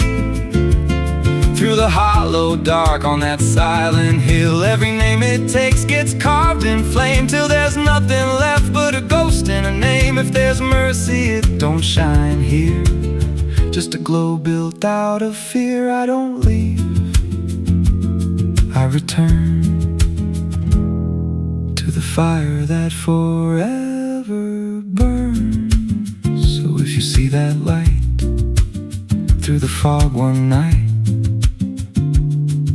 through the hollow dark on that silent hill. Every name it takes gets carved in flame, till there's nothing left but a ghost and a name. If there's mercy, it don't shine here, just a glow built out of fear. I don't leave, I return to the fire that forever burns. So if you see that light through the fog one night,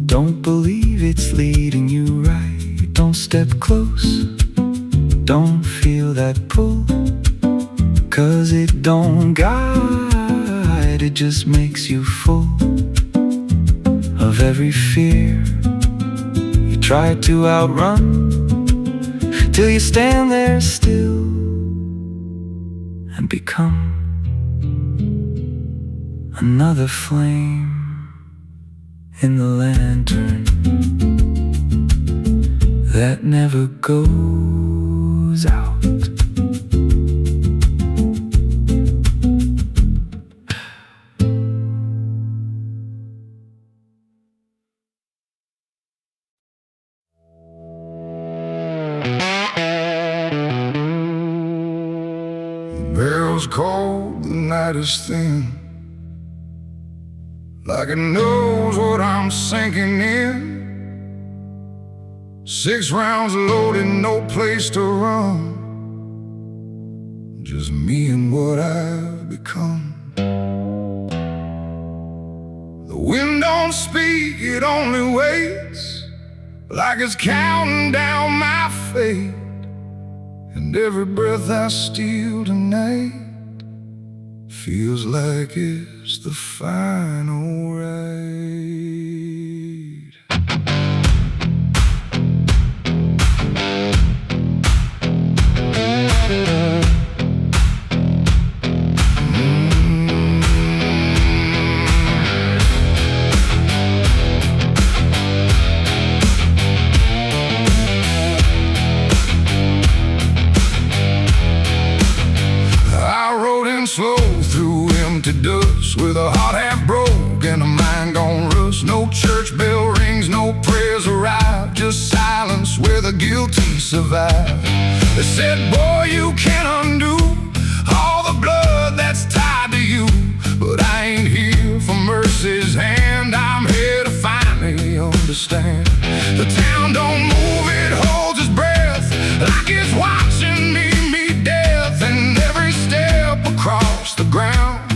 don't believe it's leading you right. Don't step close, don't feel that pull, 'cause it don't guide, it just makes you full of every fear you try to outrun, till you stand there still and become another flame in the lantern that never goes out. The bell's cold, the night is thin, like it knows what I'm sinking in. 6 rounds loaded, no place to run, just me and what I've become. The wind don't speak, it only waits, like it's counting down my fate. And every breath I steal tonight feels like it's the final ride. survive. They said, boy, you can't undo all the blood that's tied to you. But I ain't here for mercy's hand, I'm here to finally understand. The town don't move, it holds its breath, like it's watching me meet death. And every step across the ground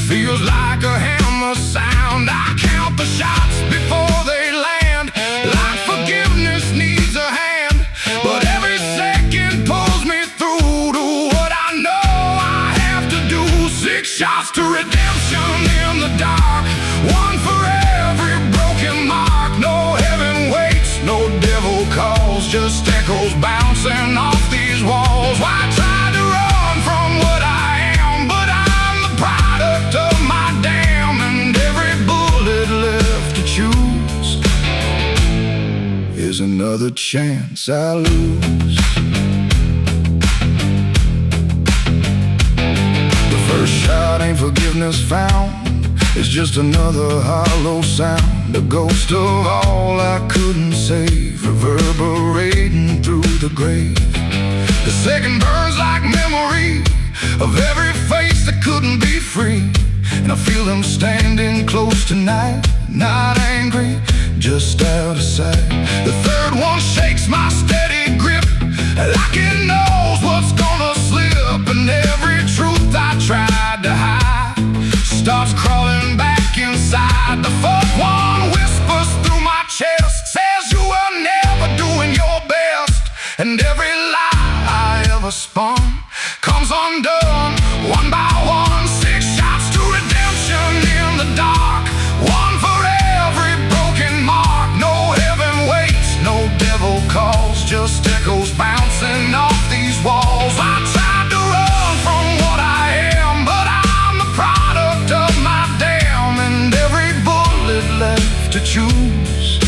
feels like a hammer sound. I count the shots before they land, like forgiveness needs a hand. But every second pulls me through to what I know I have to do. 6 shots to redemption in the dark, one for every broken mark. No heaven waits, no devil calls, just echoes bouncing off these walls. Why try to run from what I am? But I'm the product of my damn, and every bullet left to choose is another chance I lose. The first shot ain't forgiveness found, it's just another hollow sound, a ghost of all I couldn't save, reverberating through the grave. The second burns like memory of every face that couldn't be free, and I feel them standing close tonight, not angry, just out of sight. The third one shakes my steady grip, like it knows what's gonna slip, and every truth I tried to hide starts crawling back inside. The fourth one whispers through my chest, says you were never doing your best, and every lie I ever spun comes undone one by one. 6 shots to redemption in the dark, one for every broken mark. No heaven waits, no devil calls, just echoes bouncing off these walls. I tried to run from what I am, but I'm the product of my damn, and every bullet left to choose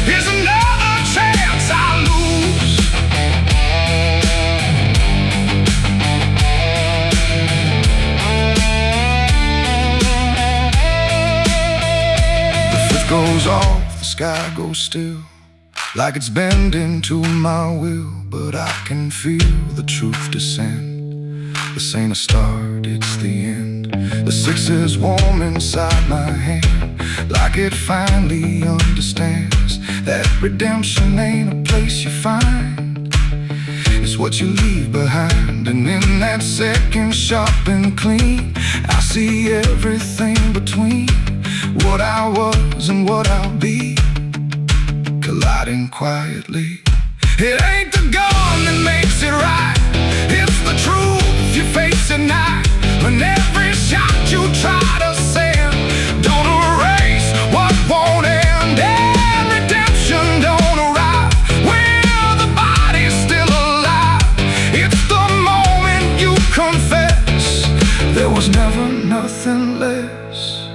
is another chance I lose. The fifth goes off, the sky goes still, like it's bending to my will, but I can feel the truth descend. This ain't a start, it's the end. The 6 is warm inside my hand, like it finally understands that redemption ain't a place you find, it's what you leave behind. And in that second sharp and clean, I see everything between what I was and what I'll be, colliding quietly. It ain't the gun that makes it right, it's the truth you face at night. When every shot you try to send don't erase what won't end, and redemption don't arrive when the body's still alive. It's the moment you confess there was never nothing less.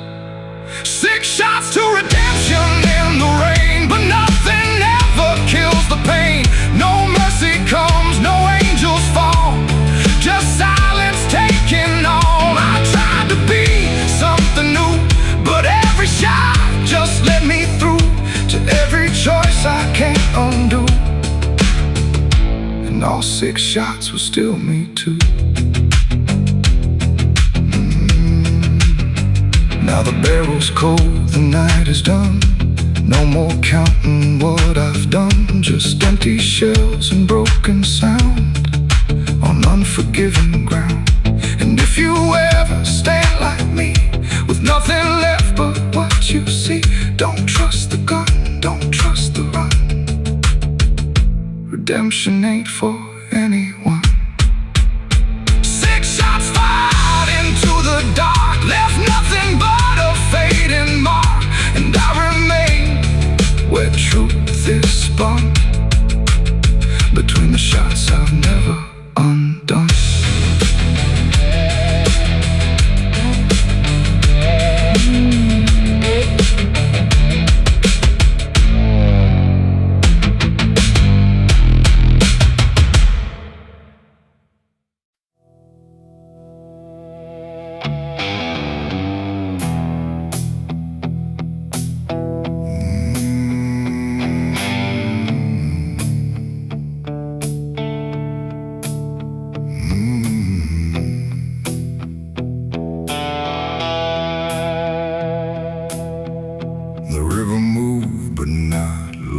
6 shots to redemption in the rain, but nothing ever kills the pain. No mercy comes, no angels fall, just silence taking on. I tried to be something new, but every shot just let me through to every choice I can't undo, and all 6 shots were still me too. Now the barrel's cold, the night is done, no more counting what I've done, just empty shells and broken sound on unforgiving ground. And if you ever stand like me, with nothing left but what you see, don't trust the gun, don't trust the run. Redemption ain't for anyone. 6 shots fired into the dark, left nothing but a fading mark, and I remain where truth is spun, between the shots I've never undone.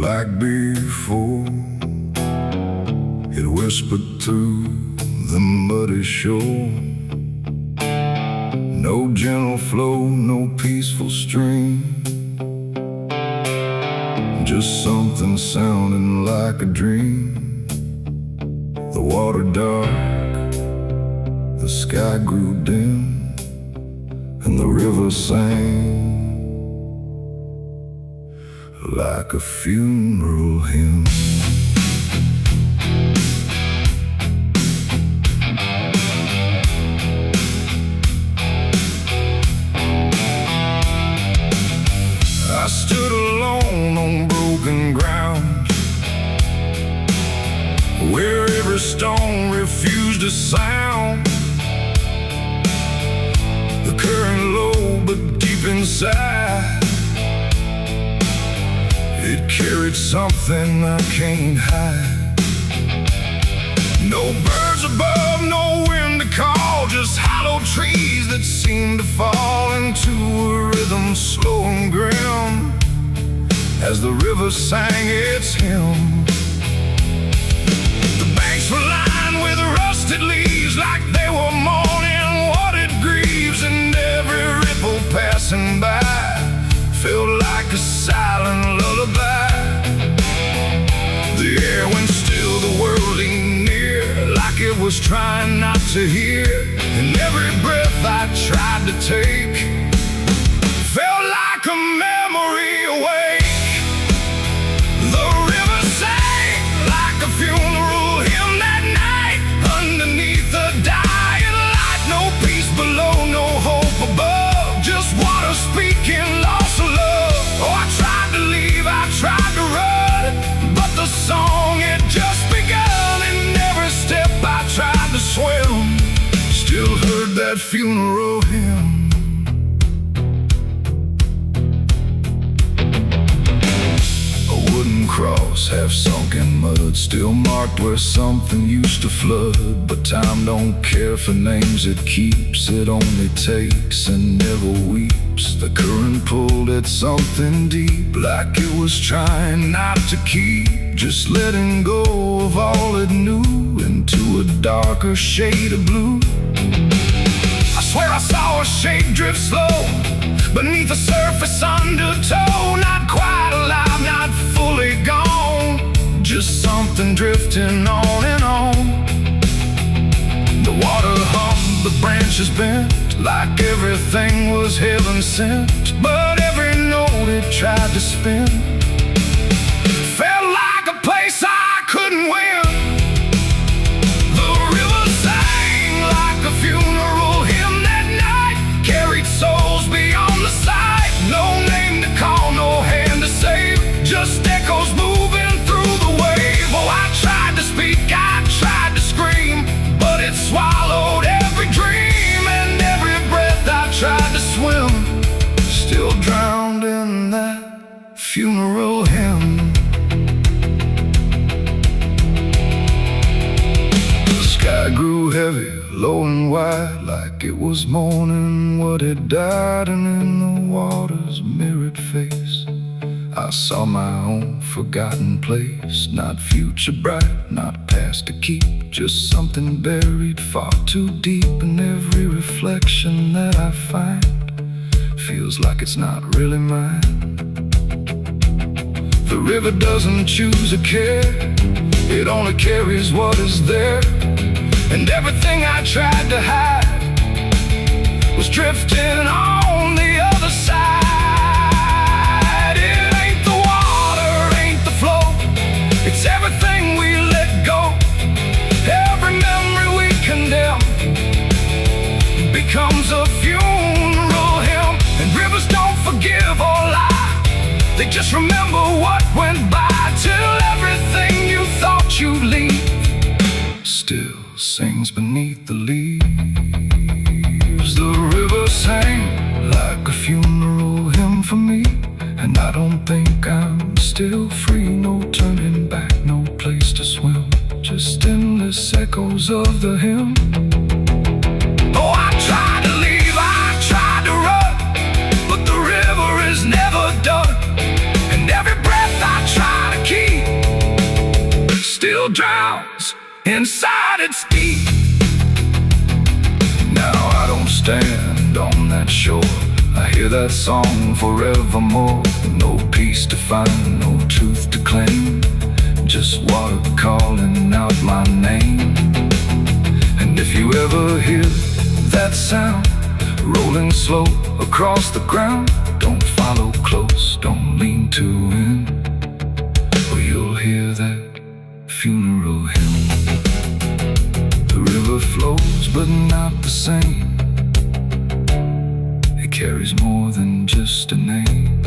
like before. It whispered through the muddy shore. No gentle flow, no peaceful stream, just something sounding like a dream. The water dark, the sky grew dim, and the river sang like a funeral hymn. I stood alone on broken ground, where every stone refused a sound. The current low but deep inside, it carried something I can't hide. No birds above, no wind to call, just hollow trees that seem to fall into a rhythm slow and grim as the river sang its hymn. The banks were lined with rusted leaves like they were mourning what it grieves, and every ripple passing by felt like a silent lullaby. The air went still, the world leaned near, like it was trying not to hear. And every breath I tried to take felt like a memory awake. The river sang like a funeral hymn that night, underneath the dying light. No peace below, no hope above, just water speaking loss of love. Oh, I tried to leave, I tried to run, but the song had just begun. And every step I tried to swim still heard that funeral hymn. A wooden cross, half sunk in mud, still marked where something used to flood. But time don't care for names it keeps, it only takes and never weeps. The current pulled at something deep, like it was trying not to keep, just letting go of all it knew into a darker shade of blue. I swear I saw a shape drift slow beneath the surface undertow, not quite alive, not fully gone, just something drifting on and on. The water hummed, the branches bent, like everything was heaven sent. But every note it tried to spin felt like a place I couldn't win. The river sang like a funeral hymn that night, carried souls beyond the sight. No name to call, no hand to save, just echoes moving through the wave. Oh, I tried to speak, I tried to scream, but it swallowed every dream. And every breath I tried to swim still drowned in that funeral hymn. The sky grew heavy, low and wide, like it was mourning what had died. And in the water's mirrored face I saw my own forgotten place, not future bright, not past to keep, just something buried far too deep. And every reflection that I find feels like it's not really mine. The river doesn't choose a care, it only carries what is there. And everything I tried to hide was drifting on the other side. It ain't the water, ain't the flow, it's everything we let go. Every memory we condemn becomes a funeral hymn. And rivers don't forgive or lie, they just remember what went by, till everything you thought you'd leave still sings beneath the leaves. The river sang like a funeral hymn for me, and I don't think I'm still free. No turning back, no place to swim, just endless echoes of the hymn. Oh, I tried to leave, I tried to run, but the river is never done. And every breath I try to still drowns inside its deep. Now I don't stand on that shore, I hear that song forevermore. No peace to find, no truth to claim, just water calling out my name. And if you ever hear that sound rolling slow across the ground, don't follow close, don't lean too in, or you'll hear that funeral hymn. The river flows but not the same, it carries more than just a name.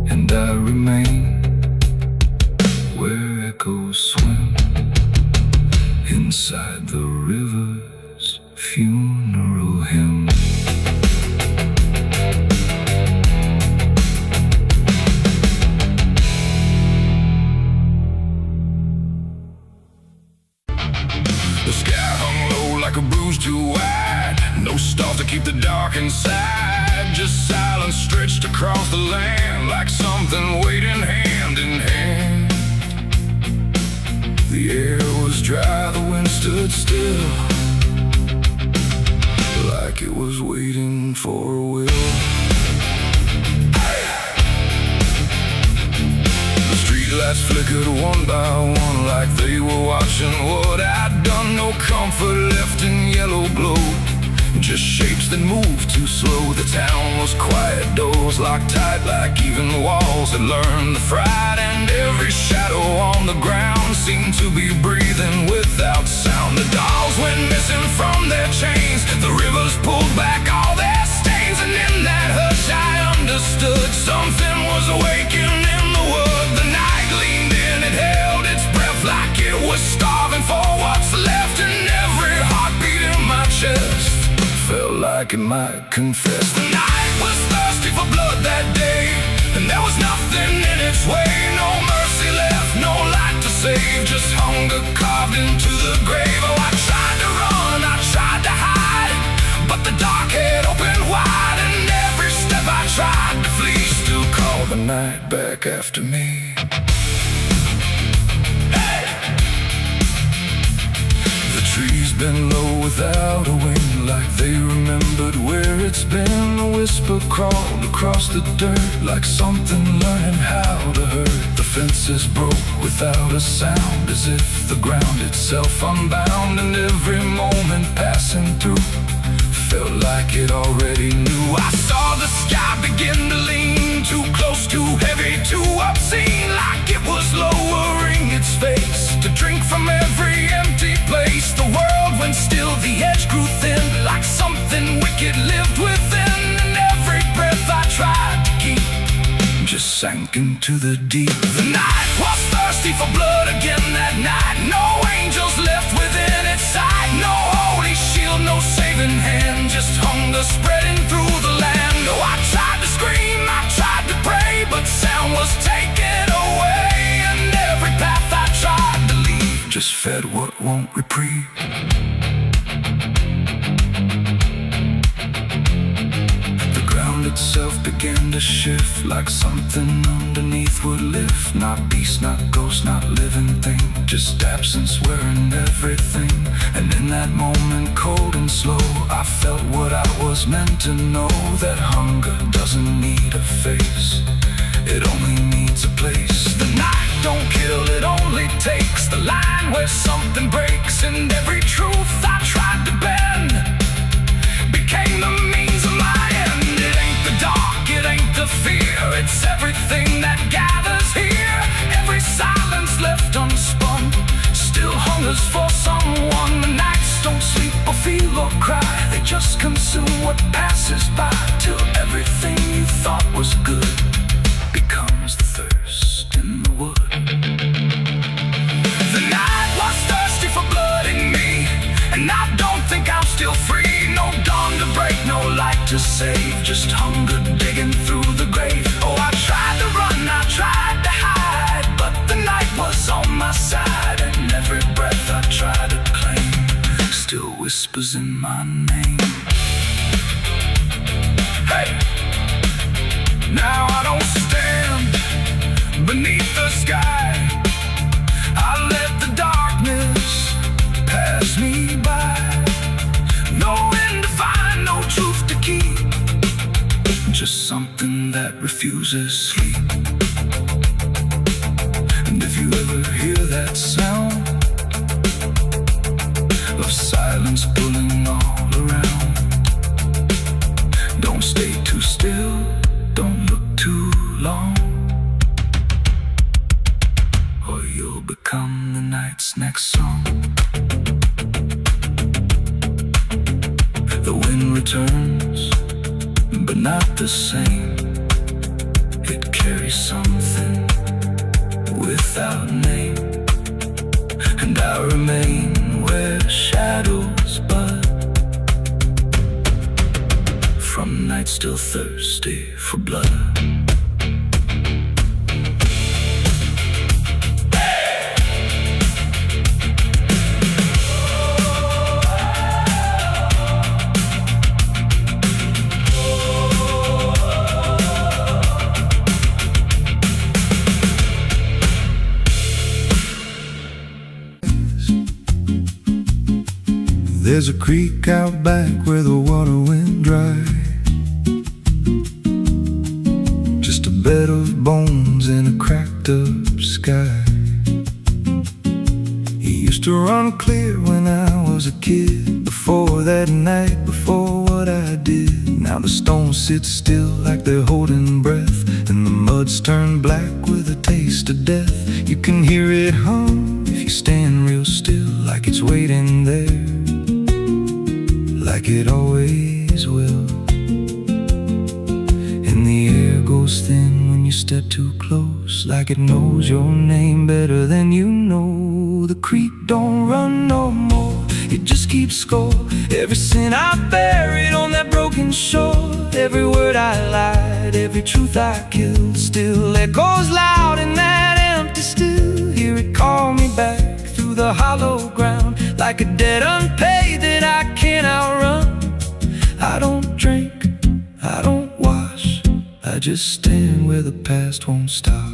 And I remain where echoes swim inside the river's funeral hymn. The sky hung low like a bruise too wide, no stars to keep the dark inside, just silence stretched across the land like something waiting hand in hand. The air was dry, the wind stood still, like it was waiting for a will. The streetlights flickered one by one, like they were watching what I'd done. No comfort left in yellow glow, just shapes that moved too slow. The town was quiet, doors locked tight, like even walls had learned the fright. And every shadow on the ground seemed to be breathing without sound. The dolls went missing from their chains, the rivers pulled back all their stains. And in that hush I understood something was awakening in the wood. The night leaned in, it held its breath like it was starving for what's left. And every heartbeat in my chest felt like it might confess. The night was thirsty for blood that day, and there was nothing in its way. No mercy left, no light to save, just hunger carved into the grave. Oh, I tried to run, I tried to hide, but the dark had opened wide. And every step I tried to flee still called the night back after me. Trees bend low without a wing, like they remembered where it's been. A whisper crawled across the dirt, like something learning how to hurt. The fences broke without a sound, as if the ground itself unbound. And every moment passing through felt like it already knew. I saw the sky begin to lean, too close, too heavy, too obscene, like it was lowering its face to drink from every empty place. The world went still, the edge grew thin, like something wicked lived within. And every breath I tried to keep just sank into the deep. The night was thirsty for blood again that night. No angels left within its sight, no holy shield, no saving hand, just hunger spreading through the land. Oh, I tried to scream, I tried to pray, but sound was taken away. And every path I tried to leave just fed what won't reprieve. The ground itself began to shift, like something underneath would lift. Not beast, not ghost, not living thing, just absence wearing everything. And in that moment, cold and slow, I felt what I was meant to know, that hunger doesn't need a face, it only needs a place. The night don't kill, it only takes the line where something breaks. And every truth I tried to bend became the means of my end. It ain't the dark, it ain't the fear, it's everything that gathers here. Every silence left unspun still hungers for someone. The nights don't sleep or feel or cry, they just consume what passes by, till everything you thought was good becomes the thirst in the wood. The night was thirsty for blood in me, and I don't think I'm still free. No dawn to break, no light to save, just hunger digging through the grave. Oh, I tried to run, I tried to hide, but the night was on my side. And every breath I try to claim still whispers in my name. Hey! Now I don't stand beneath the sky, that refuses sleep. And if you ever hear that sound of silence pulling all around, don't stay too still, don't look too long, or you'll become the night's next song. The wind returns, but not the same. It carries something without name, and I remain where shadows bud, from nights still thirsty for blood. There's a creek out back where the water went dry, just a bed of bones in a cracked up sky. He used to run clear when I was a kid, before that night, before what I did. Now the stones sit still like they're holding breath, and the mud's turned black with a taste of death. You can hear it hum if you stand real still, like it's waiting there, like it always will. And the air goes thin when you step too close, like it knows your name better than you know. The creek don't run no more, it just keeps score. Every sin I buried on that broken shore, every word I lied, every truth I killed, still echoes loud in that empty still. Hear it call me back through the hollow ground, like a debt unpaid that I can't outrun. I don't drink, I don't wash, I just stand where the past won't stop.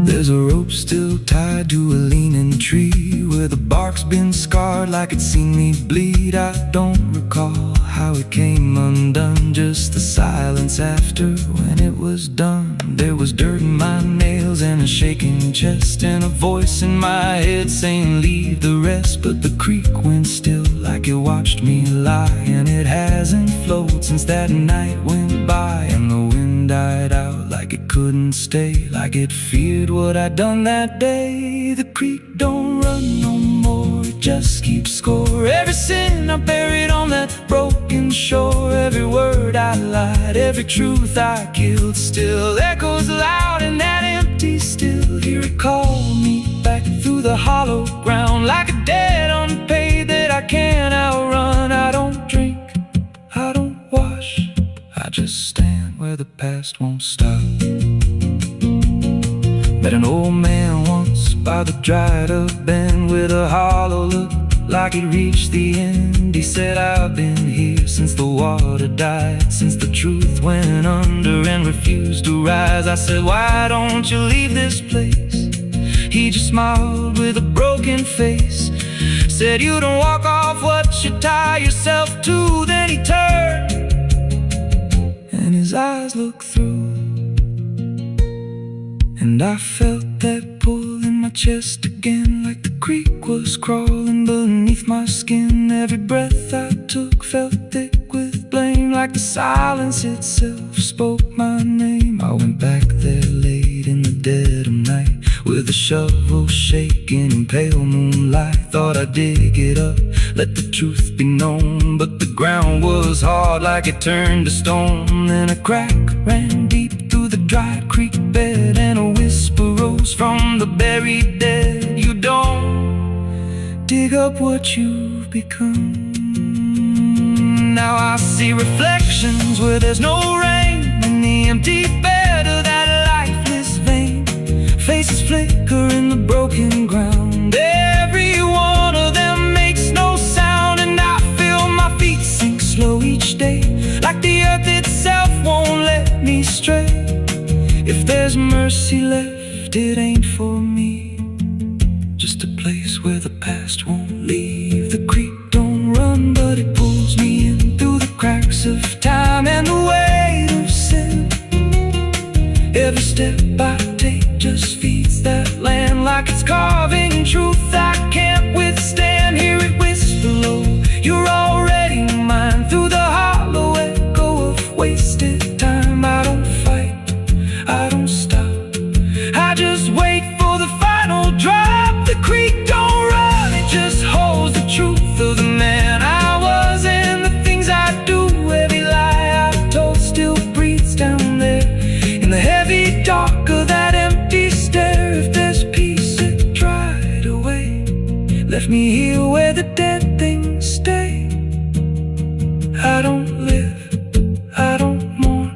There's a rope still tied to a leaning tree, where the bark's been scarred like it's seen me bleed. I don't recall how it came undone, just the silence after when it was done. There was dirt in my nails and a shaking chest, and a voice in my head saying leave the rest. But the creek went still like it watched me lie, and it hasn't flowed since that night went by. And the wind died out like it couldn't stay, like it feared what I'd done that day. The creek don't run no more, it just keeps score. Every sin I buried on that broken shore, every word I lied, every truth I killed, still echoes loud in that empty still. Hear it call me back through the hollow ground, like a debt unpaid that I can't outrun. I don't drink, I don't wash, I just stand where the past won't stop. Met an old man once by the dried up bend, with a hollow look like he'd reached the end. He said, I've been here since the water died, since the truth went under and refused to rise. I said, why don't you leave this place? He just smiled with a broken face, said, you don't walk off what you tie yourself to. Then he turned and his eyes looked through, and I felt that pull in my chest again, like the creek was crawling beneath my skin. Every breath I took felt thick with blame, like the silence itself spoke my name. I went back there late in the dead of night, with a shovel shaking in pale moonlight. Thought I'd dig it up, let the truth be known, but the ground was hard like it turned to stone. Then a crack ran deep through the dry creek bed, and a whisper rose from the buried dead. You don't dig up what you've become. Now I see reflections where there's no rain, in the empty bed of that lifeless vein. Faces flicker in the broken ground, every one of them makes no sound. And I feel my feet sink slow each day, like the earth itself won't let me stray. If there's mercy left, it ain't for me, just a place where the past won't leave. The creek don't run, but it pulls me in through the cracks of time, and the way left me here where the dead things stay. I don't live, I don't mourn,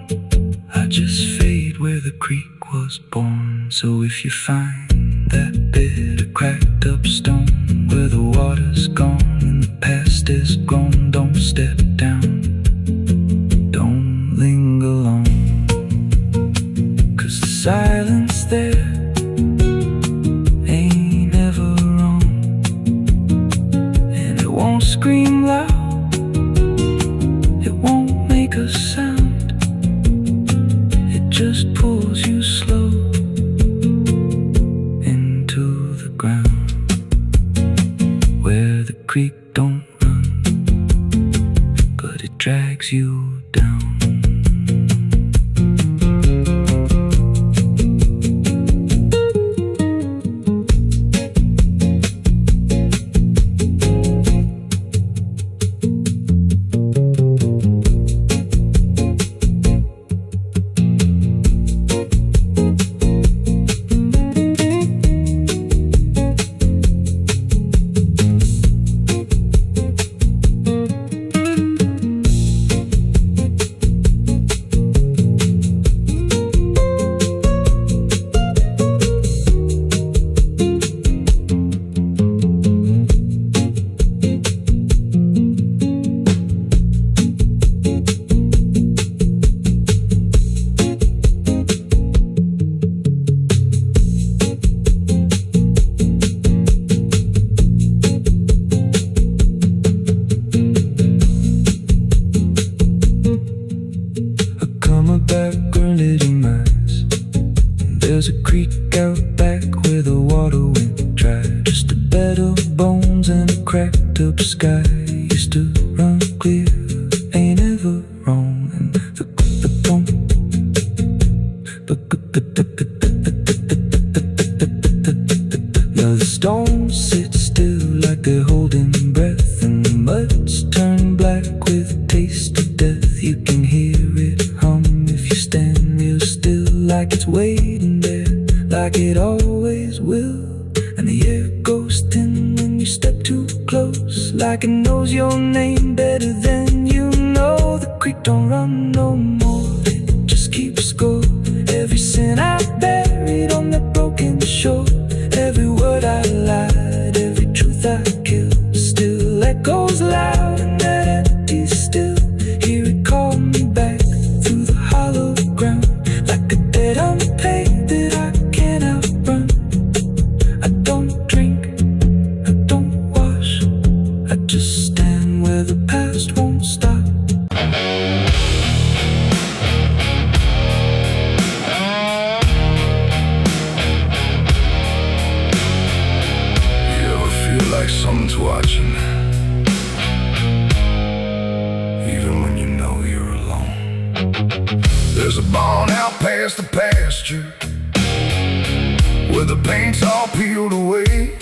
I just fade where the creek was born. So if you find that bit of cracked up stone where the water's gone and the past is grown, don't step down, don't linger long, 'cause the silence there ain't ever wrong, and it won't scream loud, it won't make a sound, it just pulls you slow into the ground, where the creek don't run, but it drags you down. There's a creek out back where the water went dry, just a bed of bones and a cracked up sky. Used to run clear, ain't ever wrong, and now the stones sit still like they're holding breath, and the mud's turned black with a taste of death. You can hear it hum if you stand real still, like it's waiting there, like it always will. And the air goes thin when you step too close, like it knows your name better than you know. The creek don't run no more, it just keeps score. Every sin I buried on that broken shore, every word I lied, every truth I killed, still echoes loud in that empty still. Hear it call me back through the hollow ground, like a debt unpaid that I can't outrun. I don't drink, I don't wash, I just stand where the past won't stop. Like someone's watching, even when you know you're alone. There's a barn out past the pasture, where the paint's all peeled away,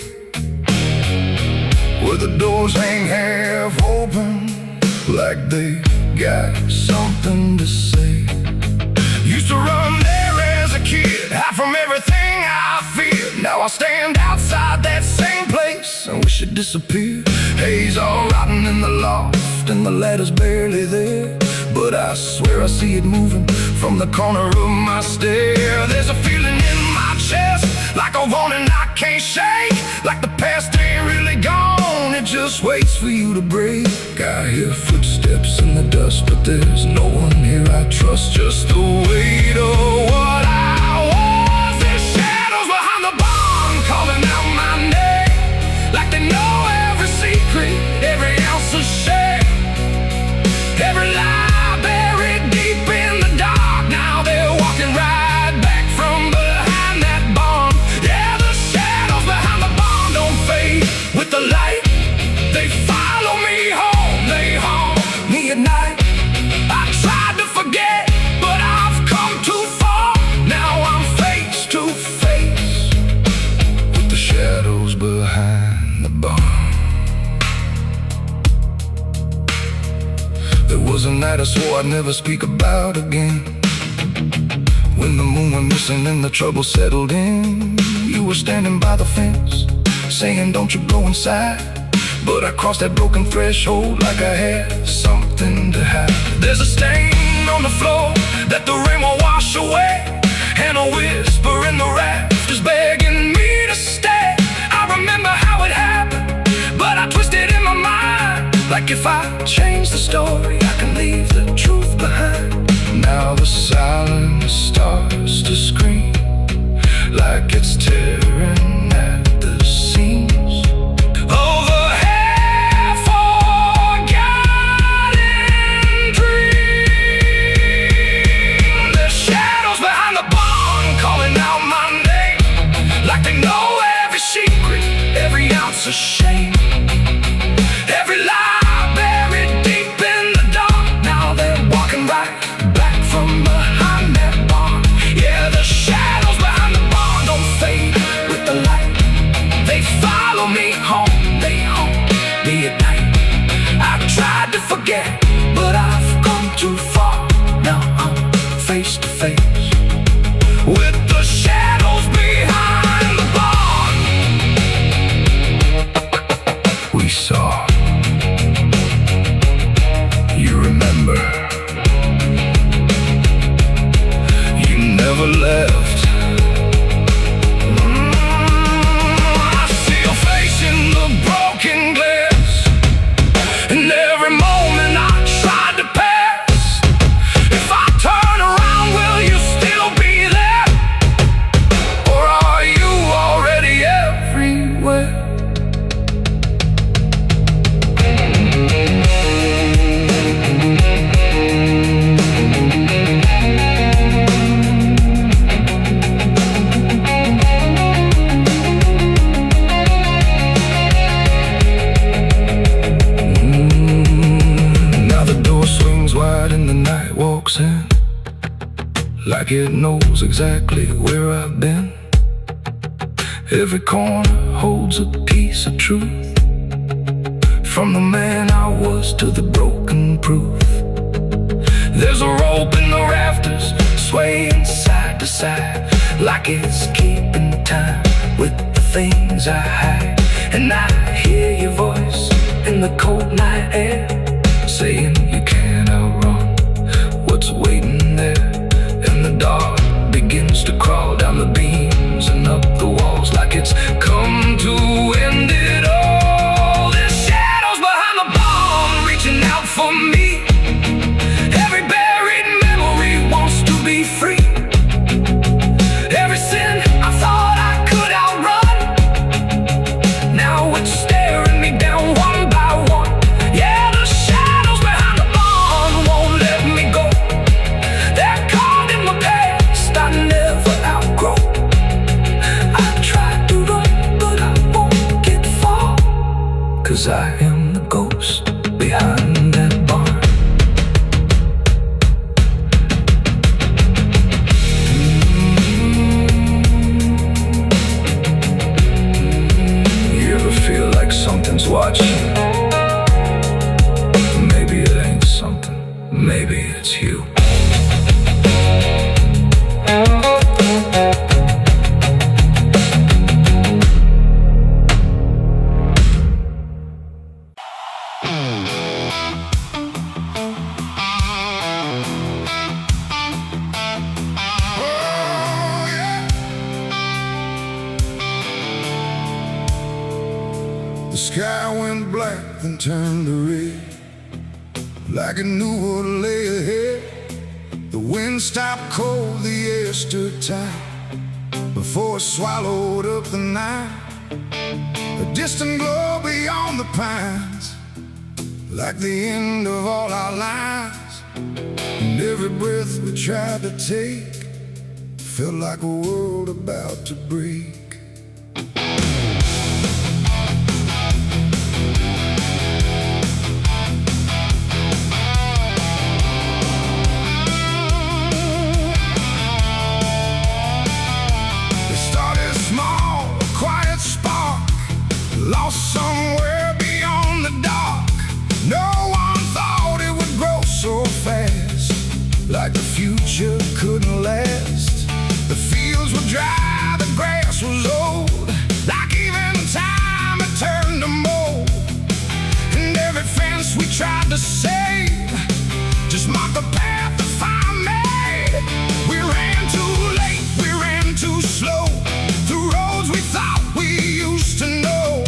where the doors hang half open, like they got something to say. Used to run there as a kid, hide from everything I feared. Now I stand outside that same place and wish it disappeared. Haze all rotten in the loft and the ladder's barely there, but I swear I see it moving from the corner of my stair. There's a feeling in my chest, like a warning I can't shake, like the past ain't really gone, it just waits for you to break. I hear footsteps in the dust, but there's no one here I trust. Just the weight of what I was. There's shadows behind the barn calling out my name, like they know every secret, every ounce of shame, every lie buried deep in the dark. Now they're walking right back from behind that barn. Yeah, the shadows behind the barn don't fade with the light. They follow me home, they haunt me at night. I tried to forget, but I've come too far. Now I'm face to face with the shadows behind the barn. There was a night I swore I'd never speak about again, when the moon went missing and the trouble settled in. You were standing by the fence, saying don't you go inside. But I crossed that broken threshold like I had something to hide. There's a stain on the floor that the rain will wash away, and a whisper in the rafters begging me to stay. I remember how it happened, but I twisted in my mind, like if I change the story, I can leave the truth behind. Now the silence starts to scream, like it's tearing at the seams. Over half-forgotten dreams. There's shadows behind the barn calling out my name, like they know every secret, every ounce of shame, every lie buried deep in the dark. Now they're walking right back from behind that barn. Yeah, the shadows behind the barn don't fade with the light. They follow me home, they haunt me at night. I've tried to forget, but I've come too far. Now I'm face to face with the shadows behind the barn. We saw. You remember. You never left. I see your face in the broken glass, and every moment I tried to pass. If I turn around, will you still be there? Or are you already everywhere? Now the door swings wide and the night walks in, like it knows exactly where I've been. Every corner holds a piece of truth, from the man I was to the broken proof. There's a rope in the rafters, swaying side to side, like it's keeping time with the things I hide. And I hear your voice in the cold night air, saying you can't outrun what's waiting there. And the dark begins to crawl down the beams and up the walls, like it's come to end it all. There's shadows behind the barn reaching out for me. Every buried memory wants to be free. Every sin I thought I could outrun, now it's staring me down one by one. Yeah, the shadows behind the barn won't let me go. They're caught in my past I never outgrow. I tried to run, but I won't get far, 'cause I am the ghost behind that barn. You ever feel like something's watching? Maybe it ain't something, maybe it's you. The sky went black, then turned to red, like it knew what lay ahead. The wind stopped cold, the air stood tight, before it swallowed up the night. A distant glow beyond the pines, like the end of all our lives. And every breath we tried to take felt like a world about to break. Lost somewhere beyond the dark. No one thought it would grow so fast, like the future couldn't last. The fields were dry, the grass was say, just mark the path the fire made. We ran too late, we ran too slow, through roads we thought we used to know.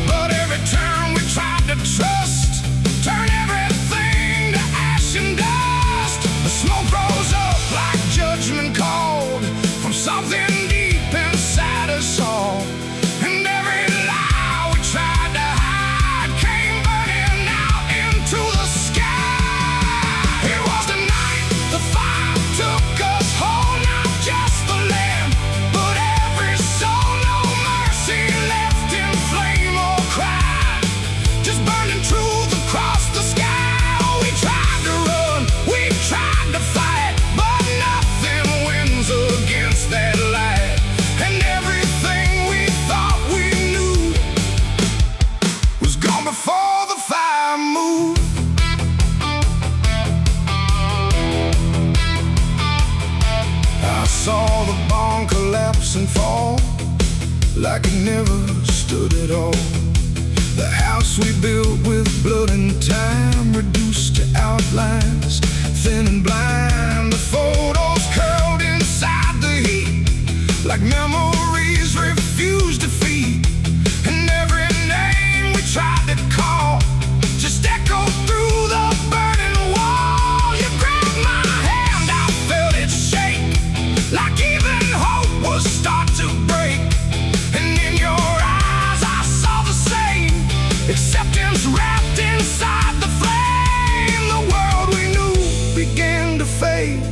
But every turn we tried to trust turned everything to ash and dust. The smoke rose up like judgment called from something deep inside us all. And every lie we tried to hide came burning out into the sky. It was the night the fire took us whole, not just the land, but every soul. No mercy left in flame or cry, just burning truth across the sky. Oh, we tried to run, we tried to fight, but nothing wins against that light. And everything we thought we knew was gone before the fire moved. I saw the barn collapse and fall like it never stood at all. The house we built with blood and time reduced to outlines, thin and blind. The photos curled inside the heat like memories refused defeat. And every name we tried to call just echoed through the burning wall. You grabbed my hand, I felt it shake, like even hope was start to break. And in your eyes I saw the same acceptance wrapped inside the flame. The world we knew began to fade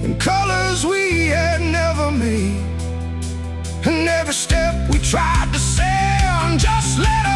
in colors we had never made. And every step we tried to send just let us